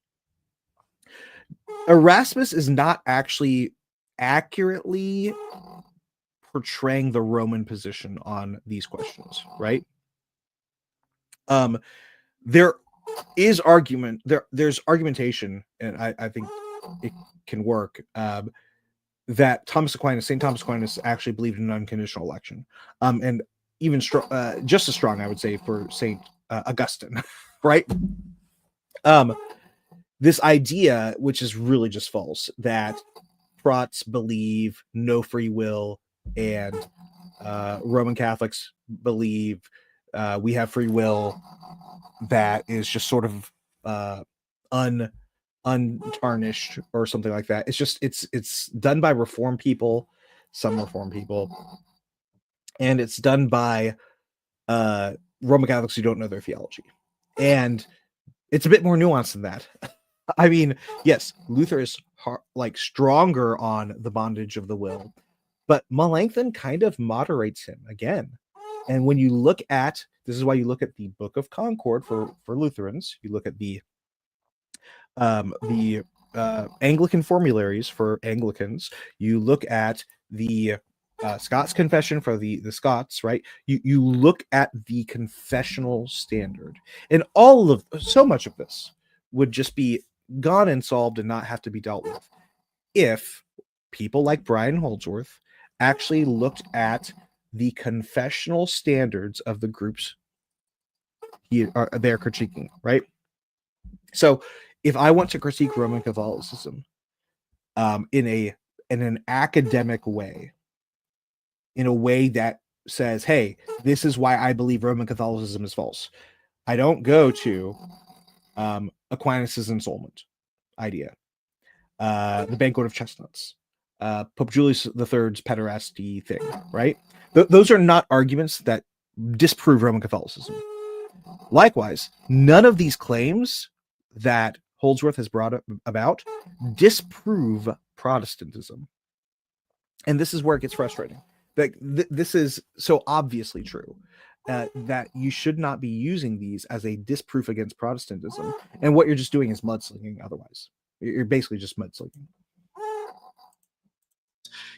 Erasmus is not actually accurately portraying the Roman position on these questions, right? There is argument, there's argumentation, and I think it can work, that St. Thomas Aquinas actually believed in unconditional election, and even just as strong, I would say, for St. Augustine, right? This idea, which is really just false, that Prots believe no free will, and Roman Catholics believe we have free will, that is just sort of untarnished or something like that. It's just it's done by Reform people, some Reform people, and it's done by Roman Catholics who don't know their theology, and it's a bit more nuanced than that. I mean, yes, Luther is stronger on the bondage of the will, but Melanchthon kind of moderates him again. And when you look at, this is why you look at the Book of Concord for Lutherans, you look at the Anglican formularies for Anglicans, you look at the Scots Confession for the Scots, right? You look at the confessional standard, and so much of this would just be gone and solved and not have to be dealt with if people like Brian Holdsworth actually looked at the confessional standards of the groups they're critiquing, right? So if I want to critique Roman Catholicism in an academic way, in a way that says, hey, this is why I believe Roman Catholicism is false, I don't go to Aquinas' ensoulment idea, the Banquet of Chestnuts, Pope Julius III's pederasty thing, right? Those are not arguments that disprove Roman Catholicism. Likewise, none of these claims that Holdsworth has brought about disprove Protestantism. And this is where it gets frustrating. Like this is so obviously true that you should not be using these as a disproof against Protestantism. And what you're just doing is mudslinging. Otherwise, you're basically just mudslinging.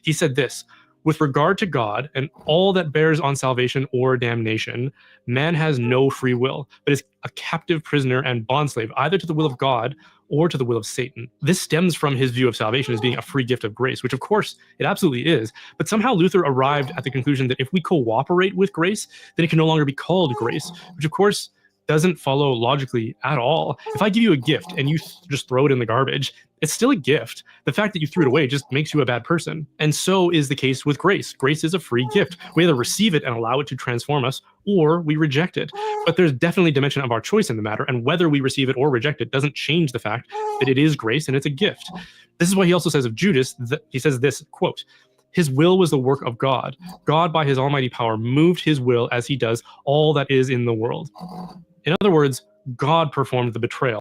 He said this: with regard to God and all that bears on salvation or damnation, man has no free will, but is a captive prisoner and bondslave either to the will of God or to the will of Satan. This stems from his view of salvation as being a free gift of grace, which of course it absolutely is. But somehow Luther arrived at the conclusion that if we cooperate with grace, then it can no longer be called grace, which of course doesn't follow logically at all. If I give you a gift and you just throw it in the garbage, it's still a gift. The fact that you threw it away just makes you a bad person. And so is the case with grace. Grace is a free gift. We either receive it and allow it to transform us, or we reject it. But there's definitely a dimension of our choice in the matter, and whether we receive it or reject it doesn't change the fact that it is grace and it's a gift. This is why he also says of Judas, that he says this, quote, his will was the work of God. God, by his almighty power, moved his will as he does all that is in the world. In other words, God performed the betrayal.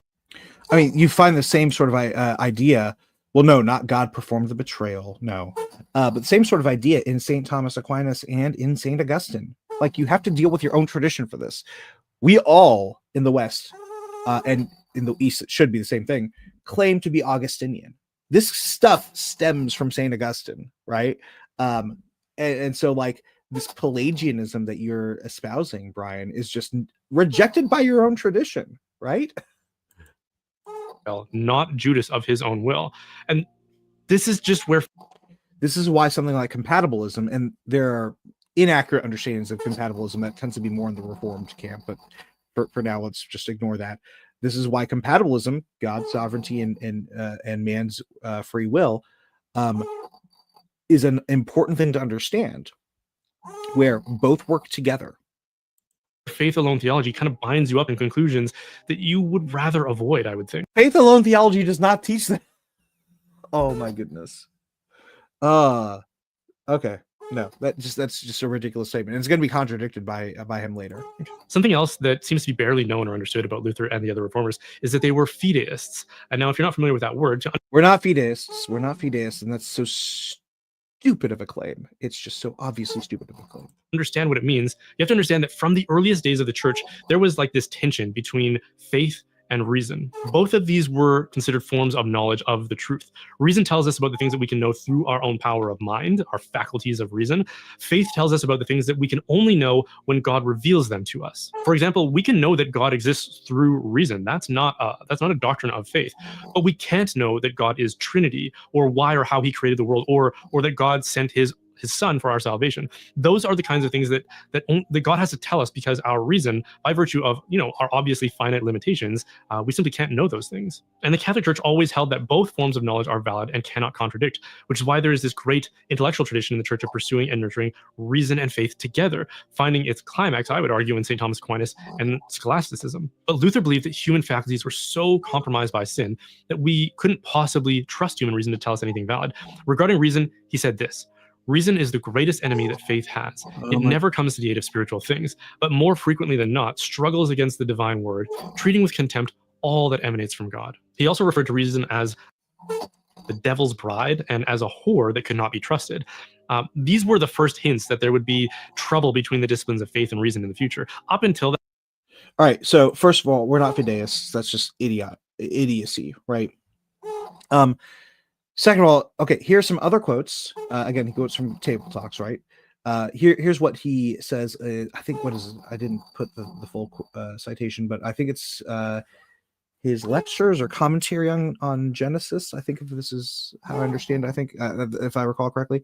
I mean, you find the same sort of idea. Well, no, not God performed the betrayal. No, but the same sort of idea in St. Thomas Aquinas and in St. Augustine. Like, you have to deal with your own tradition for this. We all in the West and in the East, it should be the same thing, claim to be Augustinian. This stuff stems from St. Augustine, right? And so, like, this Pelagianism that you're espousing, Brian, is just rejected by your own tradition, right? Not Judas of his own will. And this is just where... This is why something like compatibilism, and there are inaccurate understandings of compatibilism that tends to be more in the Reformed camp, but for now, let's just ignore that. This is why compatibilism, God's sovereignty and man's free will, is an important thing to understand, where both work together. Faith alone theology kind of binds you up in conclusions that you would rather avoid, I would think. Faith alone theology does not teach that. Oh my goodness. Okay. No, that's just a ridiculous statement. And it's going to be contradicted by him later. Something else that seems to be barely known or understood about Luther and the other reformers is that they were fideists. And now, if you're not familiar with that word, we're not fideists. We're not fideists, and that's so stupid of a claim. It's just so obviously stupid of a claim. Understand what it means. You have to understand that from the earliest days of the church, there was like this tension between faith and reason. Both of these were considered forms of knowledge of the truth. Reason tells us about the things that we can know through our own power of mind, our faculties of reason. Faith tells us about the things that we can only know when God reveals them to us. For example, we can know that God exists through reason. That's not a doctrine of faith. But we can't know that God is Trinity, or why or how he created the world, or that God sent his son for our salvation. Those are the kinds of things that God has to tell us, because our reason, by virtue of our obviously finite limitations, we simply can't know those things. And the Catholic Church always held that both forms of knowledge are valid and cannot contradict, which is why there is this great intellectual tradition in the Church of pursuing and nurturing reason and faith together, finding its climax, I would argue, in St. Thomas Aquinas and scholasticism. But Luther believed that human faculties were so compromised by sin that we couldn't possibly trust human reason to tell us anything valid. Regarding reason, he said this: reason is the greatest enemy that faith has. It never comes to the aid of spiritual things, but more frequently than not struggles against the divine word, treating with contempt all that emanates from God. He also referred to reason as the devil's bride and as a whore that could not be trusted. These were the first hints that there would be trouble between the disciplines of faith and reason in the future. Up until that. All right. So first of all, we're not fideists. That's just idiocy, right? Second of all, okay, here's some other quotes. Again, he quotes from Table Talks, right? Here's what he says. I think I didn't put the full citation, but I think it's his lectures or commentary on Genesis. I think if this is how I understand it, I think, if I recall correctly.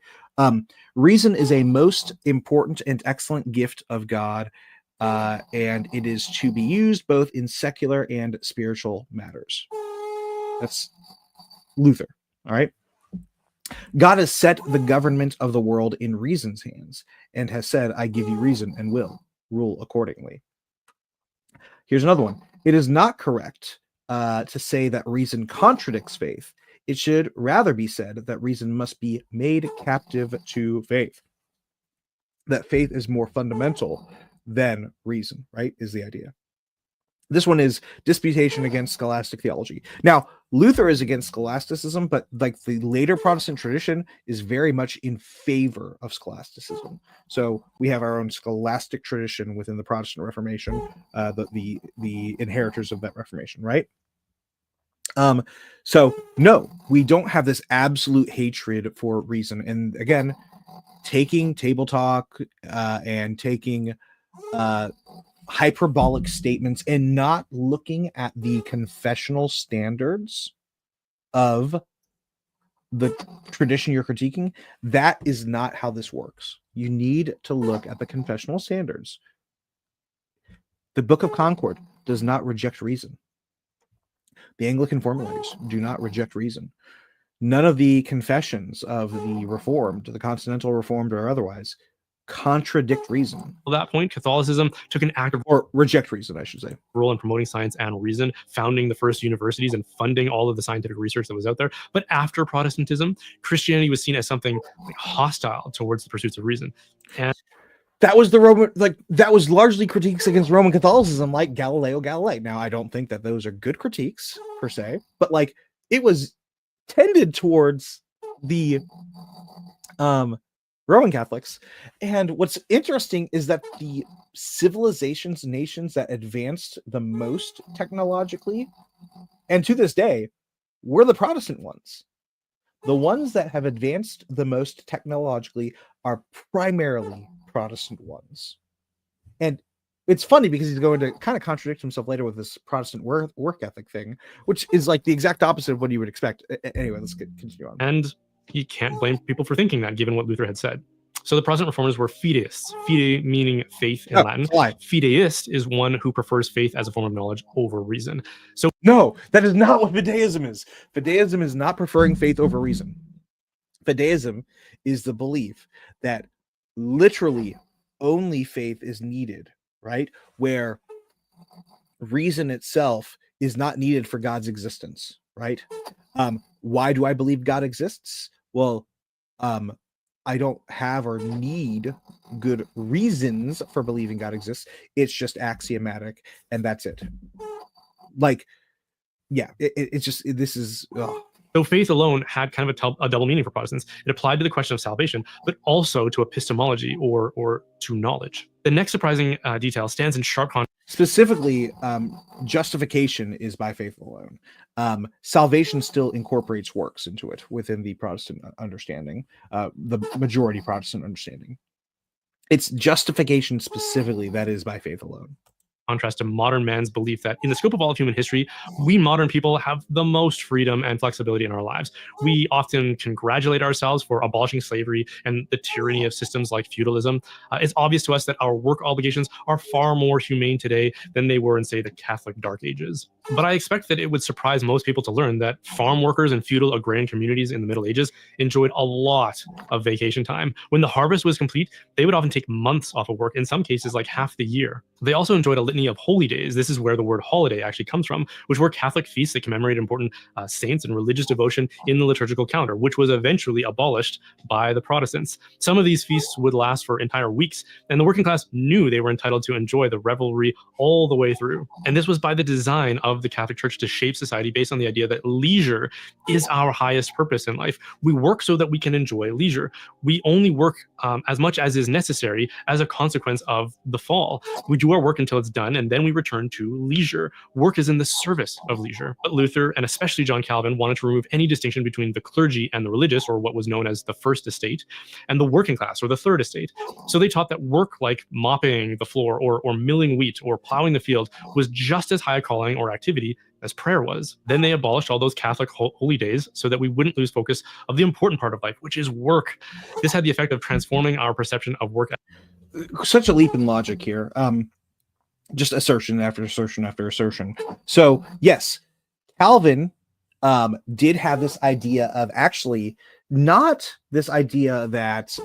Reason is a most important and excellent gift of God, and it is to be used both in secular and spiritual matters. That's Luther. All right. God has set the government of the world in reason's hands and has said, I give you reason and will rule accordingly. Here's another one. It is not correct to say that reason contradicts faith. It should rather be said that reason must be made captive to faith. That faith is more fundamental than reason, right? Is the idea. This one is disputation against scholastic theology. Now, Luther is against scholasticism, but like the later Protestant tradition is very much in favor of scholasticism. So we have our own scholastic tradition within the Protestant Reformation, the inheritors of that Reformation, right? So no, we don't have this absolute hatred for reason. And again, taking table talk and taking hyperbolic statements and not looking at the confessional standards of the tradition you're critiquing, that is not how this works. You need to look at the confessional standards. The Book of Concord does not reject reason. The Anglican formularies do not reject reason. None of the confessions of the Reformed, the Continental Reformed or otherwise, contradict reason. At that point, Catholicism took an active Or reject reason, I should say. role in promoting science and reason, founding the first universities and funding all of the scientific research that was out there. But after Protestantism, Christianity was seen as something like hostile towards the pursuits of reason. And that was the Roman, like that was largely critiques against Roman Catholicism, like Galileo Galilei. Now, I don't think that those are good critiques per se, but like it was tended towards the Roman Catholics. And what's interesting is that the civilizations, nations that advanced the most technologically, and to this day, were the Protestant ones. The ones that have advanced the most technologically are primarily Protestant ones. And it's funny because he's going to kind of contradict himself later with this Protestant work ethic thing, which is like the exact opposite of what you would expect. Anyway, let's continue on. And you can't blame people for thinking that, given what Luther had said. So the Protestant reformers were fideists. Fide meaning faith in Latin. Fideist is one who prefers faith as a form of knowledge over reason. So no, that is not what fideism is. Fideism is not preferring faith over reason. Fideism is the belief that literally only faith is needed, right? Where reason itself is not needed for God's existence, right? Why do I believe God exists? Well, I don't have or need good reasons for believing God exists. It's just axiomatic, and that's it. Like, yeah, it's just, this is... So faith alone had kind of a double meaning for Protestants. It applied to the question of salvation, but also to epistemology or to knowledge. The next surprising detail stands in sharp contrast. Specifically, justification is by faith alone. Salvation still incorporates works into it within the Protestant understanding, the majority Protestant understanding. It's justification specifically that is by faith alone. Contrast to modern man's belief that in the scope of all of human history, we modern people have the most freedom and flexibility in our lives. We often congratulate ourselves for abolishing slavery and the tyranny of systems like feudalism. It's obvious to us that our work obligations are far more humane today than they were in, say, the Catholic Dark Ages. But I expect that it would surprise most people to learn that farm workers in feudal agrarian communities in the Middle Ages enjoyed a lot of vacation time. When the harvest was complete, they would often take months off of work, in some cases like half the year. They also enjoyed a litany of holy days. This is where the word holiday actually comes from, which were Catholic feasts that commemorate important saints and religious devotion in the liturgical calendar, which was eventually abolished by the Protestants. Some of these feasts would last for entire weeks, and the working class knew they were entitled to enjoy the revelry all the way through. And this was by the design of the Catholic Church to shape society based on the idea that leisure is our highest purpose in life. We work so that we can enjoy leisure. We only work as much as is necessary as a consequence of the fall. We do our work until it's done, and then we return to leisure. Work is in the service of leisure. But Luther, and especially John Calvin, wanted to remove any distinction between the clergy and the religious, or what was known as the first estate, and the working class, or the third estate. So they taught that work like mopping the floor or milling wheat or plowing the field was just as high a calling or activity as prayer was. Then they abolished all those Catholic holy days so that we wouldn't lose focus of the important part of life, which is work. This had the effect of transforming our perception of work. Such a leap in logic here. Just assertion after assertion after assertion. So yes, Calvin did have this idea of actually not this idea that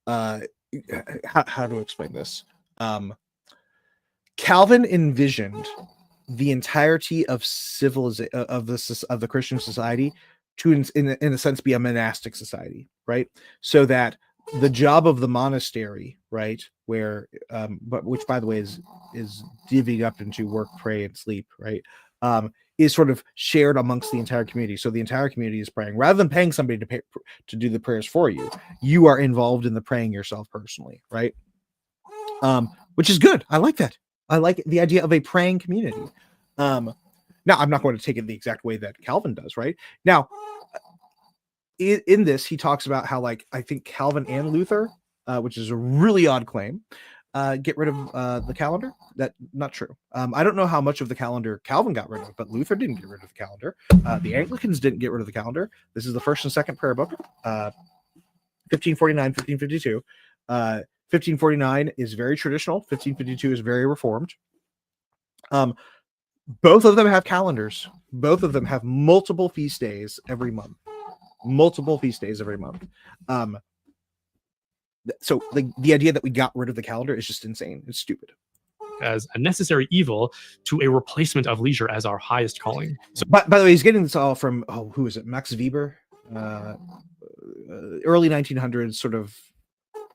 how to explain this. Calvin envisioned the entirety of civilization of the Christian society to in a sense be a monastic society, right? So that the job of the monastery, right, where but which by the way is divvied up into work, pray, and sleep, right, is sort of shared amongst the entire community. So the entire community is praying rather than paying somebody to pay to do the prayers for you. You are involved in the praying yourself personally, right? Which is good. I like that. I like the idea of a praying community. Now I'm not going to take it the exact way that Calvin does, right? Now in this, he talks about how, like, I think Calvin and Luther, which is a really odd claim, get rid of the calendar. That not true. I don't know how much of the calendar Calvin got rid of, but Luther didn't get rid of the calendar. The Anglicans didn't get rid of the calendar. This is the first and second prayer book, 1549, 1552. 1549 is very traditional. 1552 is very reformed. Both of them have calendars. Both of them have multiple feast days every month. Multiple feast days every month. So the idea that we got rid of the calendar is just insane. It's stupid. As a necessary evil to a replacement of leisure as our highest calling. So, by the way, he's getting this all from, who is it? Max Weber, early 1900s, sort of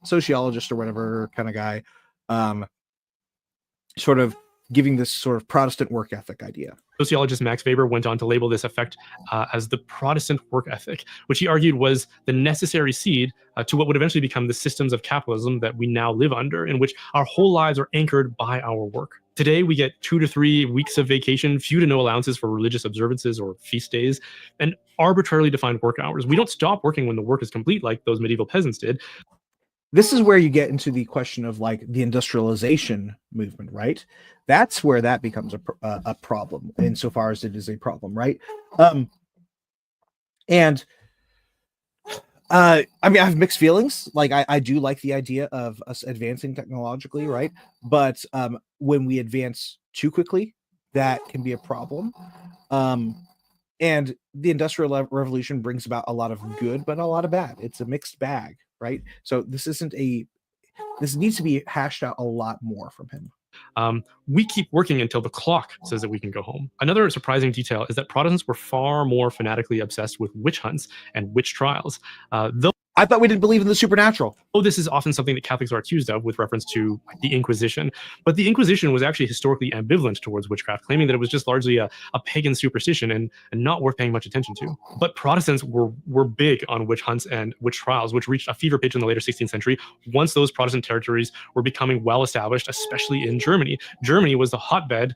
sociologist or whatever kind of guy, sort of giving this sort of Protestant work ethic idea. Sociologist Max Weber went on to label this effect as the Protestant work ethic, which he argued was the necessary seed to what would eventually become the systems of capitalism that we now live under, in which our whole lives are anchored by our work. Today, we get 2 to 3 weeks of vacation, few to no allowances for religious observances or feast days, and arbitrarily defined work hours. We don't stop working when the work is complete like those medieval peasants did. This is where you get into the question of, like, the industrialization movement, right? That's where that becomes a problem, insofar as it is a problem, right? And I mean, I have mixed feelings. Like, I do like the idea of us advancing technologically, right? But when we advance too quickly, that can be a problem. And the Industrial Revolution brings about a lot of good, but a lot of bad. It's a mixed bag, right? So this needs to be hashed out a lot more from him. We keep working until the clock says that we can go home. Another surprising detail is that Protestants were far more fanatically obsessed with witch hunts and witch trials. Though I thought we didn't believe in the supernatural. this is often something that Catholics are accused of with reference to the Inquisition. But the Inquisition was actually historically ambivalent towards witchcraft, claiming that it was just largely a pagan superstition and not worth paying much attention to. But Protestants were big on witch hunts and witch trials, which reached a fever pitch in the later 16th century once those Protestant territories were becoming well established, especially in Germany. Germany was the hotbed,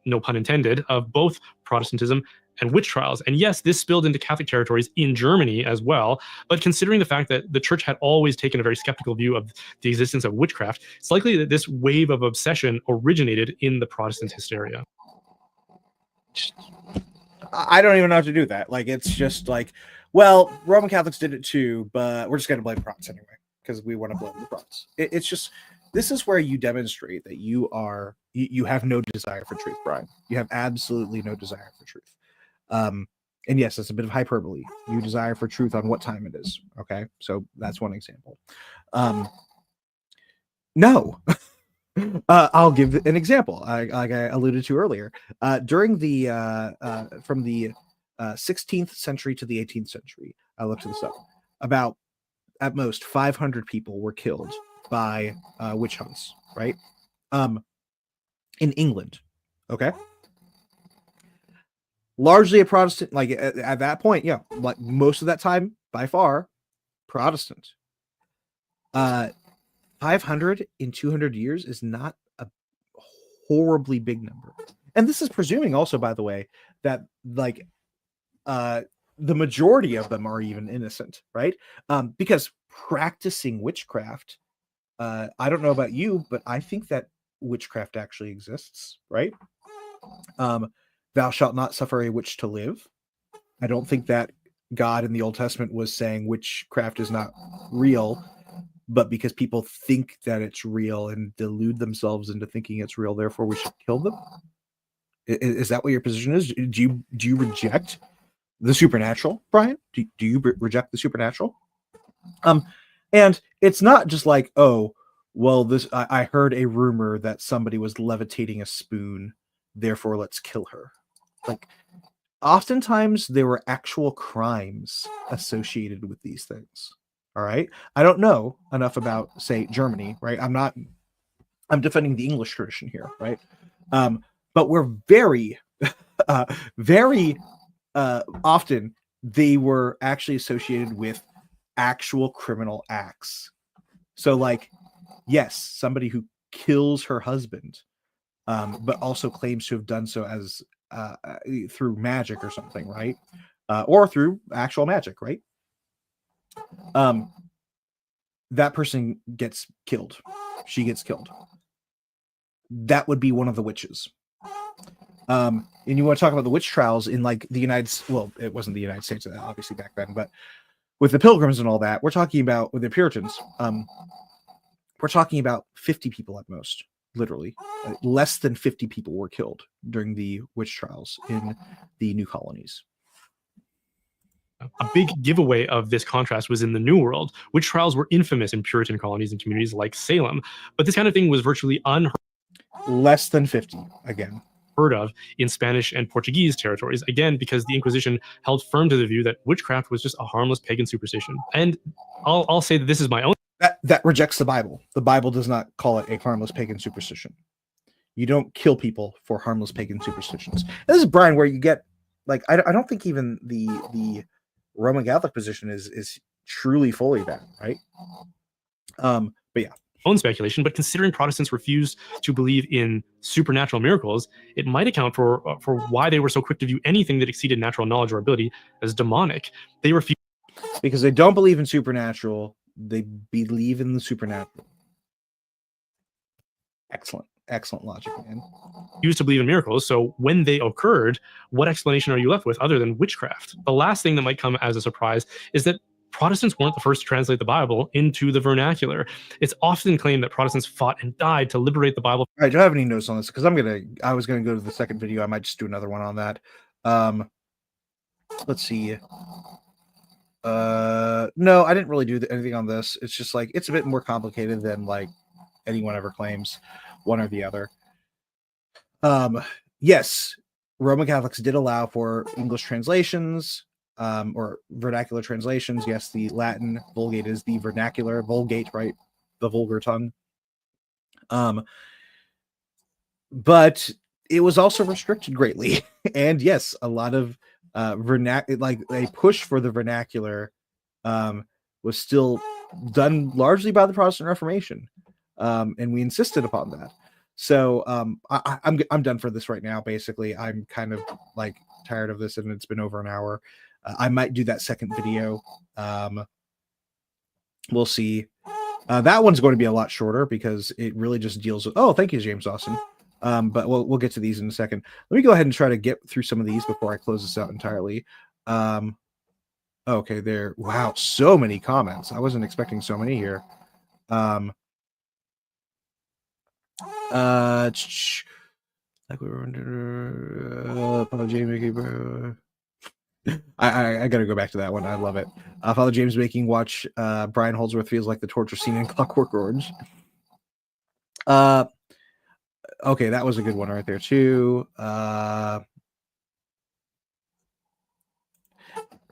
no pun intended, of both Protestantism and witch trials. And yes, this spilled into Catholic territories in Germany as well. But considering the fact that the church had always taken a very skeptical view of the existence of witchcraft, it's likely that this wave of obsession originated in the Protestant hysteria. I don't even know how to do that. Like, it's just like, well, Roman Catholics did it too, but we're just going to blame Protestants anyway, because we want to blame the Protestants. It's just, this is where you demonstrate that you have no desire for truth, Brian. You have absolutely no desire for truth. And yes, that's a bit of hyperbole. You desire for truth on what time it is. Okay, so that's one example. No. I'll give an example, like I alluded to earlier. During the from the 16th century to the 18th century, I looked this up. About at most 500 people were killed by witch hunts, right? In England, okay. Largely a Protestant, like at that point, yeah, like most of that time, by far, Protestant. 500 in 200 years is not a horribly big number. And this is presuming also, by the way, that like the majority of them are even innocent, right? Because practicing witchcraft, I don't know about you, but I think that witchcraft actually exists, right? Thou shalt not suffer a witch to live. I don't think that God in the Old Testament was saying witchcraft is not real, but because people think that it's real and delude themselves into thinking it's real, therefore we should kill them. Is that what your position is? Do you reject the supernatural, Brian? Do you reject the supernatural? And it's not just like, oh, well, I heard a rumor that somebody was levitating a spoon, therefore let's kill her. Like, oftentimes there were actual crimes associated with these things. All right. I don't know enough about, say, Germany, right? I'm defending the English tradition here, right? But we're very, very often they were actually associated with actual criminal acts. So, like, yes, somebody who kills her husband, but also claims to have done so as through magic or something, right? Or through actual magic, right? That person gets killed. She gets killed. That would be one of the witches. And you want to talk about the witch trials in like the well, it wasn't the United States obviously back then, but with the Pilgrims and all that, we're talking about with the Puritans. We're talking about 50 people at most, literally. Less than 50 people were killed during the witch trials in the new colonies. A big giveaway of this contrast was in the New World. Witch trials were infamous in Puritan colonies and communities like Salem, but this kind of thing was virtually unheard. Less than 50, again. Heard of in Spanish and Portuguese territories, again, because the Inquisition held firm to the view that witchcraft was just a harmless pagan superstition. And I'll say that this is my own. That rejects the Bible. The Bible does not call it a harmless pagan superstition. You don't kill people for harmless pagan superstitions. And this is, Brian, where you get, like, I don't think even the Roman Catholic position is truly fully that, right? But yeah. Own speculation, but considering Protestants refused to believe in supernatural miracles, it might account for why they were so quick to view anything that exceeded natural knowledge or ability as demonic. They refused because they don't believe in supernatural. They believe in the supernatural. Excellent logic, man. Used to believe in miracles, so when they occurred, what explanation are you left with other than witchcraft? The last thing that might come as a surprise is that Protestants weren't the first to translate the Bible into the vernacular. It's often claimed that Protestants fought and died to liberate the Bible. All right, do I have any notes on this? Because I was gonna go to the second video. I might just do another one on that. Let's see. No, I didn't really do anything on this. It's just like it's a bit more complicated than like anyone ever claims, one or the other. Yes, Roman Catholics did allow for English translations. Or vernacular translations. Yes, the Latin Vulgate is the vernacular Vulgate, right? The vulgar tongue. But it was also restricted greatly. And yes, a lot of like a push for the vernacular was still done largely by the Protestant Reformation. And we insisted upon that. So I'm done for this right now. Basically, I'm kind of like tired of this, and it's been over an hour. I might do that second video. We'll see. That one's going to be a lot shorter because it really just deals with. Oh, thank you, James Austin. But we'll get to these in a second. Let me go ahead and try to get through some of these before I close this out entirely. Okay, there. Wow, so many comments. I wasn't expecting so many here. Like we were under Father James. I gotta go back to that one. I love it. Father James making watch Brian Holdsworth feels like the torture scene in Clockwork Orange. Okay, that was a good one right there too.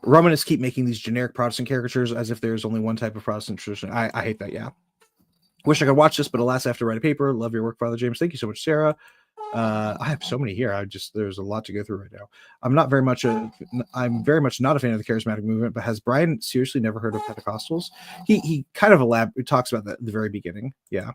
Romanists keep making these generic Protestant caricatures as if there's only one type of Protestant tradition. I hate that. Yeah. Wish I could watch this, but alas, I have to write a paper. Love your work, Father James. Thank you so much, Sarah. I have so many here. There's a lot to go through right now. I'm very much not a fan of the charismatic movement, but has Brian seriously never heard of Pentecostals? He kind of talks about that at the very beginning. Yeah.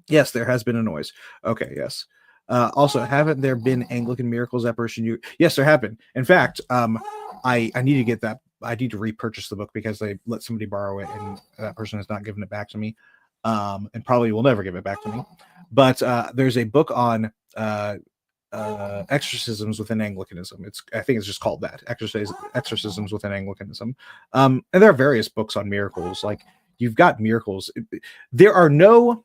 Yes, there has been a noise. Okay, yes. Also, haven't there been Anglican miracles that person Yes, there have been. In fact, I need to get that. I need to repurchase the book because they let somebody borrow it and that person has not given it back to me. And probably will never give it back to me. But there's a book on exorcisms within Anglicanism. I think it's just called that, exorcisms within Anglicanism. And there are various books on miracles. Like you've got miracles. There are no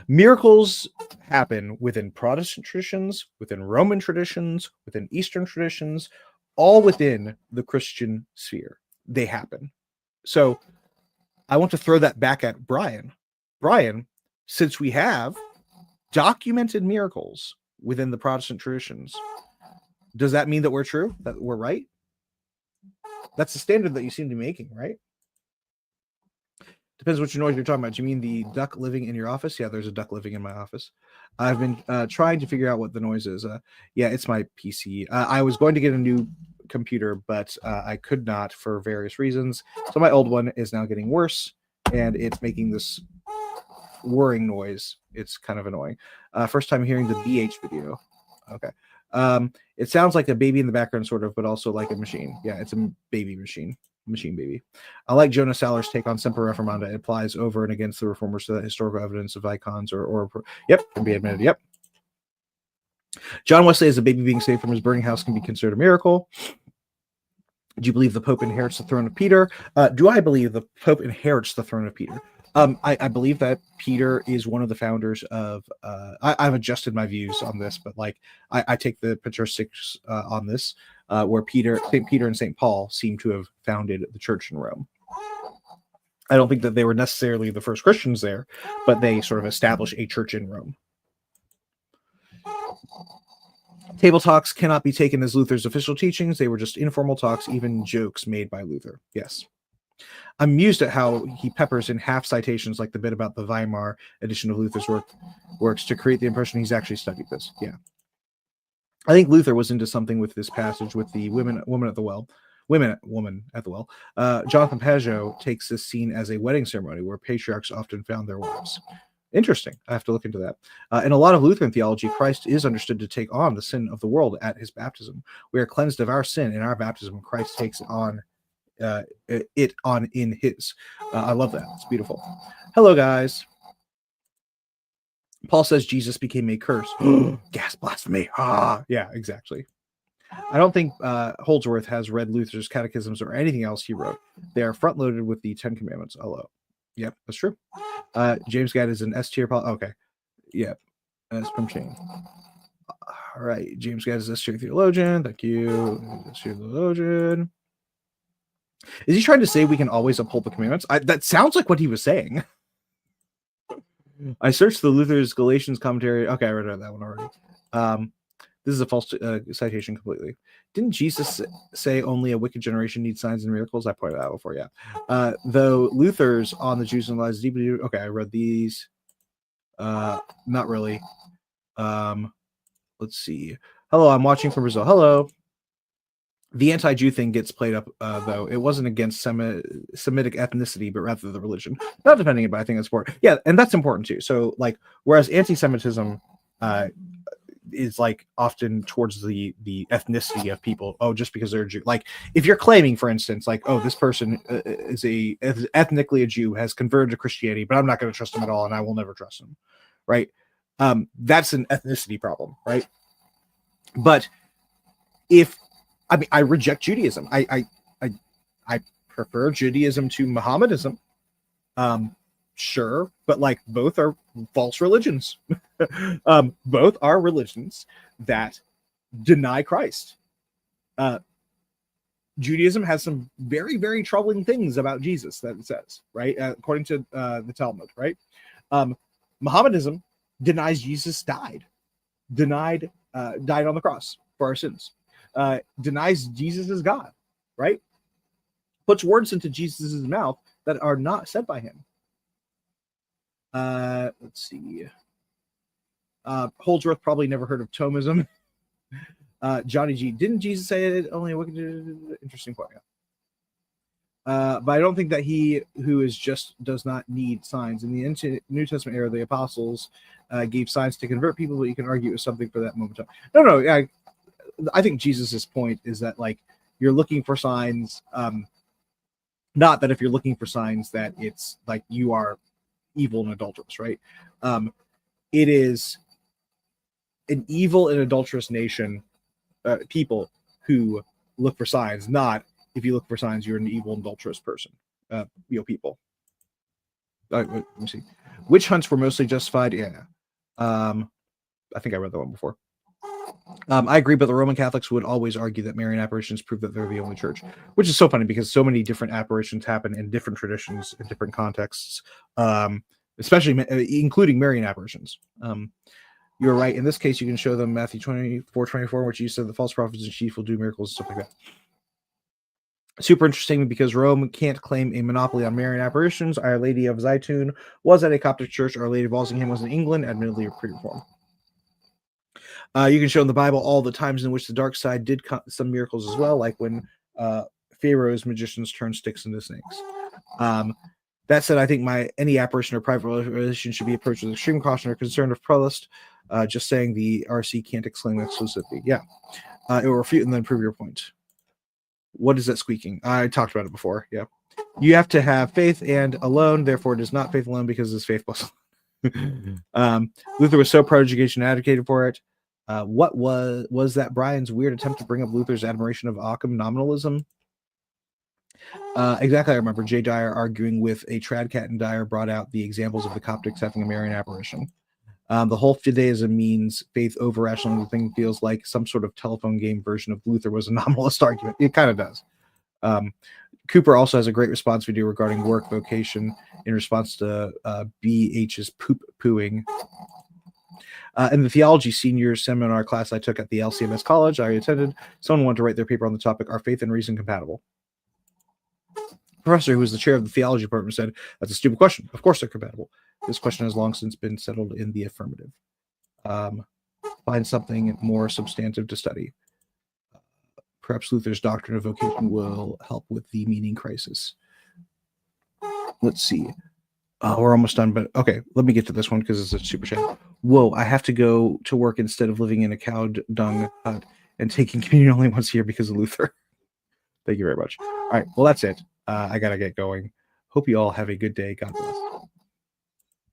miracles happen within Protestant traditions, within Roman traditions, within Eastern traditions, all within the Christian sphere. They happen. So I want to throw that back at Brian. Brian, since we have documented miracles within the Protestant traditions, does that mean that we're true? That we're right? That's the standard that you seem to be making, right? Depends which noise you're talking about. Do you mean the duck living in your office? Yeah, there's a duck living in my office. I've been trying to figure out what the noise is. Yeah, it's my PC. I was going to get a new computer, but I could not for various reasons. So my old one is now getting worse, and it's making this whirring noise. It's kind of annoying. First time hearing the BH video. Okay. It sounds like a baby in the background, sort of, but also like a machine. Yeah, it's a baby machine. Machine baby. I like Jonah Saller's take on Semper Reformanda. It applies over and against the reformers to that historical evidence of icons or yep, can be admitted. Yep. John Wesley as a baby being saved from his burning house can be considered a miracle. Do you believe the Pope inherits the throne of Peter? Do I believe the Pope inherits the throne of Peter? I believe that Peter is one of the founders of. I've adjusted my views on this, but like I take the patristics on this, where Saint Peter and Saint Paul seem to have founded the church in Rome. I don't think that they were necessarily the first Christians there, but they sort of established a church in Rome. Table talks cannot be taken as Luther's official teachings. They were just informal talks, even jokes made by Luther. Yes. I'm amused at how he peppers in half citations like the bit about the Weimar edition of Luther's works to create the impression he's actually studied this. Yeah. I think Luther was into something with this passage with the woman at the well. Woman at the well. Jonathan Pageau takes this scene as a wedding ceremony where patriarchs often found their wives. Interesting. I have to look into that. In a lot of Lutheran theology, Christ is understood to take on the sin of the world at his baptism. We are cleansed of our sin in our baptism. Christ takes on it on in his. I love that. It's beautiful. Hello, guys. Paul says Jesus became a curse. Gas blasphemy. Yeah, exactly. I don't think Holdsworth has read Luther's catechisms or anything else he wrote. They are front loaded with the 10 Commandments. Hello. Yep, that's true. James Gadd is an S tier. Okay. Yep. That's from Shane. All right. James Gadd is S tier theologian. Thank you. S tier theologian. Is he trying to say we can always uphold the commandments? That sounds like what he was saying. I searched the Luther's Galatians commentary. Okay, I read that one already. This is a false citation completely. Didn't Jesus say only a wicked generation needs signs and miracles? I pointed that out before, yeah. Though Luther's on the Jews and lies deeply. Okay, I read these. Not really. Let's see. Hello, I'm watching from Brazil. Hello. The anti-Jew thing gets played up, though. It wasn't against Semitic ethnicity, but rather the religion. Not defending it, but I think that's important. Yeah, and that's important too. So, like, whereas anti-Semitism is like often towards the ethnicity of people. Oh, just because they're a Jew. Like, if you're claiming, for instance, like, oh, this person is ethnically a Jew, has converted to Christianity, but I'm not going to trust him at all, and I will never trust him, right? That's an ethnicity problem, right? But I reject Judaism. I prefer Judaism to Mohammedanism. Sure, but like both are false religions. Both are religions that deny Christ. Judaism has some very, very troubling things about Jesus that it says, right? According to the Talmud, right? Mohammedanism denies Jesus died on the cross for our sins. Denies Jesus is God, right? Puts words into Jesus' mouth that are not said by him. Let's see. Holdsworth probably never heard of Thomism. Johnny G, didn't Jesus say it only a wicked? Interesting point. But I don't think that he who is just does not need signs. In the New Testament era, the apostles gave signs to convert people, but you can argue it was something for that moment. No, I think Jesus's point is that, like, you're looking for signs, not that if you're looking for signs that it's like you are evil and adulterous, right? It is an evil and adulterous nation, people who look for signs, not if you look for signs, you're an evil and adulterous person, people. Let me see. Witch hunts were mostly justified. Yeah. I think I read that one before. I agree, but the Roman Catholics would always argue that Marian apparitions prove that they're the only church, which is so funny because so many different apparitions happen in different traditions, in different contexts, especially including Marian apparitions. You're right. In this case, you can show them Matthew 24:24, which you said the false prophets in chief will do miracles and stuff like that. Super interesting because Rome can't claim a monopoly on Marian apparitions. Our Lady of Zaytun was at a Coptic church. Our Lady of Walsingham was in England, admittedly a pre-reform. You can show in the Bible all the times in which the dark side did some miracles as well, like when Pharaoh's magicians turned sticks into snakes. That said, I think any apparition or private relation should be approached with extreme caution or concern of prelist. Just saying the RC can't exclaim exclusivity. Yeah. It will refute and then prove your point. What is that squeaking? I talked about it before. Yeah. You have to have faith and alone. Therefore, it is not faith alone because it's faith plus. Luther was so pro-education and advocated for it. What was that Brian's weird attempt to bring up Luther's admiration of Occam nominalism? Exactly. I remember J. Dyer arguing with a tradcat, and Dyer brought out the examples of the Coptics having a Marian apparition. The whole fideism means faith over rational thing feels like some sort of telephone game version of Luther was a nominalist argument. It kind of does. Cooper also has a great response video regarding work vocation in response to BH's pooing. In the theology senior seminar class I took at the LCMS college I attended, someone wanted to write their paper on the topic, Are Faith and Reason Compatible? The professor, who was the chair of the theology department, said, That's a stupid question. Of course they're compatible. This question has long since been settled in the affirmative. Find something more substantive to study. Perhaps Luther's doctrine of vocation will help with the meaning crisis. Let's see. We're almost done, but okay, let me get to this one because it's a super chat. Whoa, I have to go to work instead of living in a cow dung hut and taking communion only once a year because of Luther. Thank you very much. All right, well, that's it. I got to get going. Hope you all have a good day. God bless.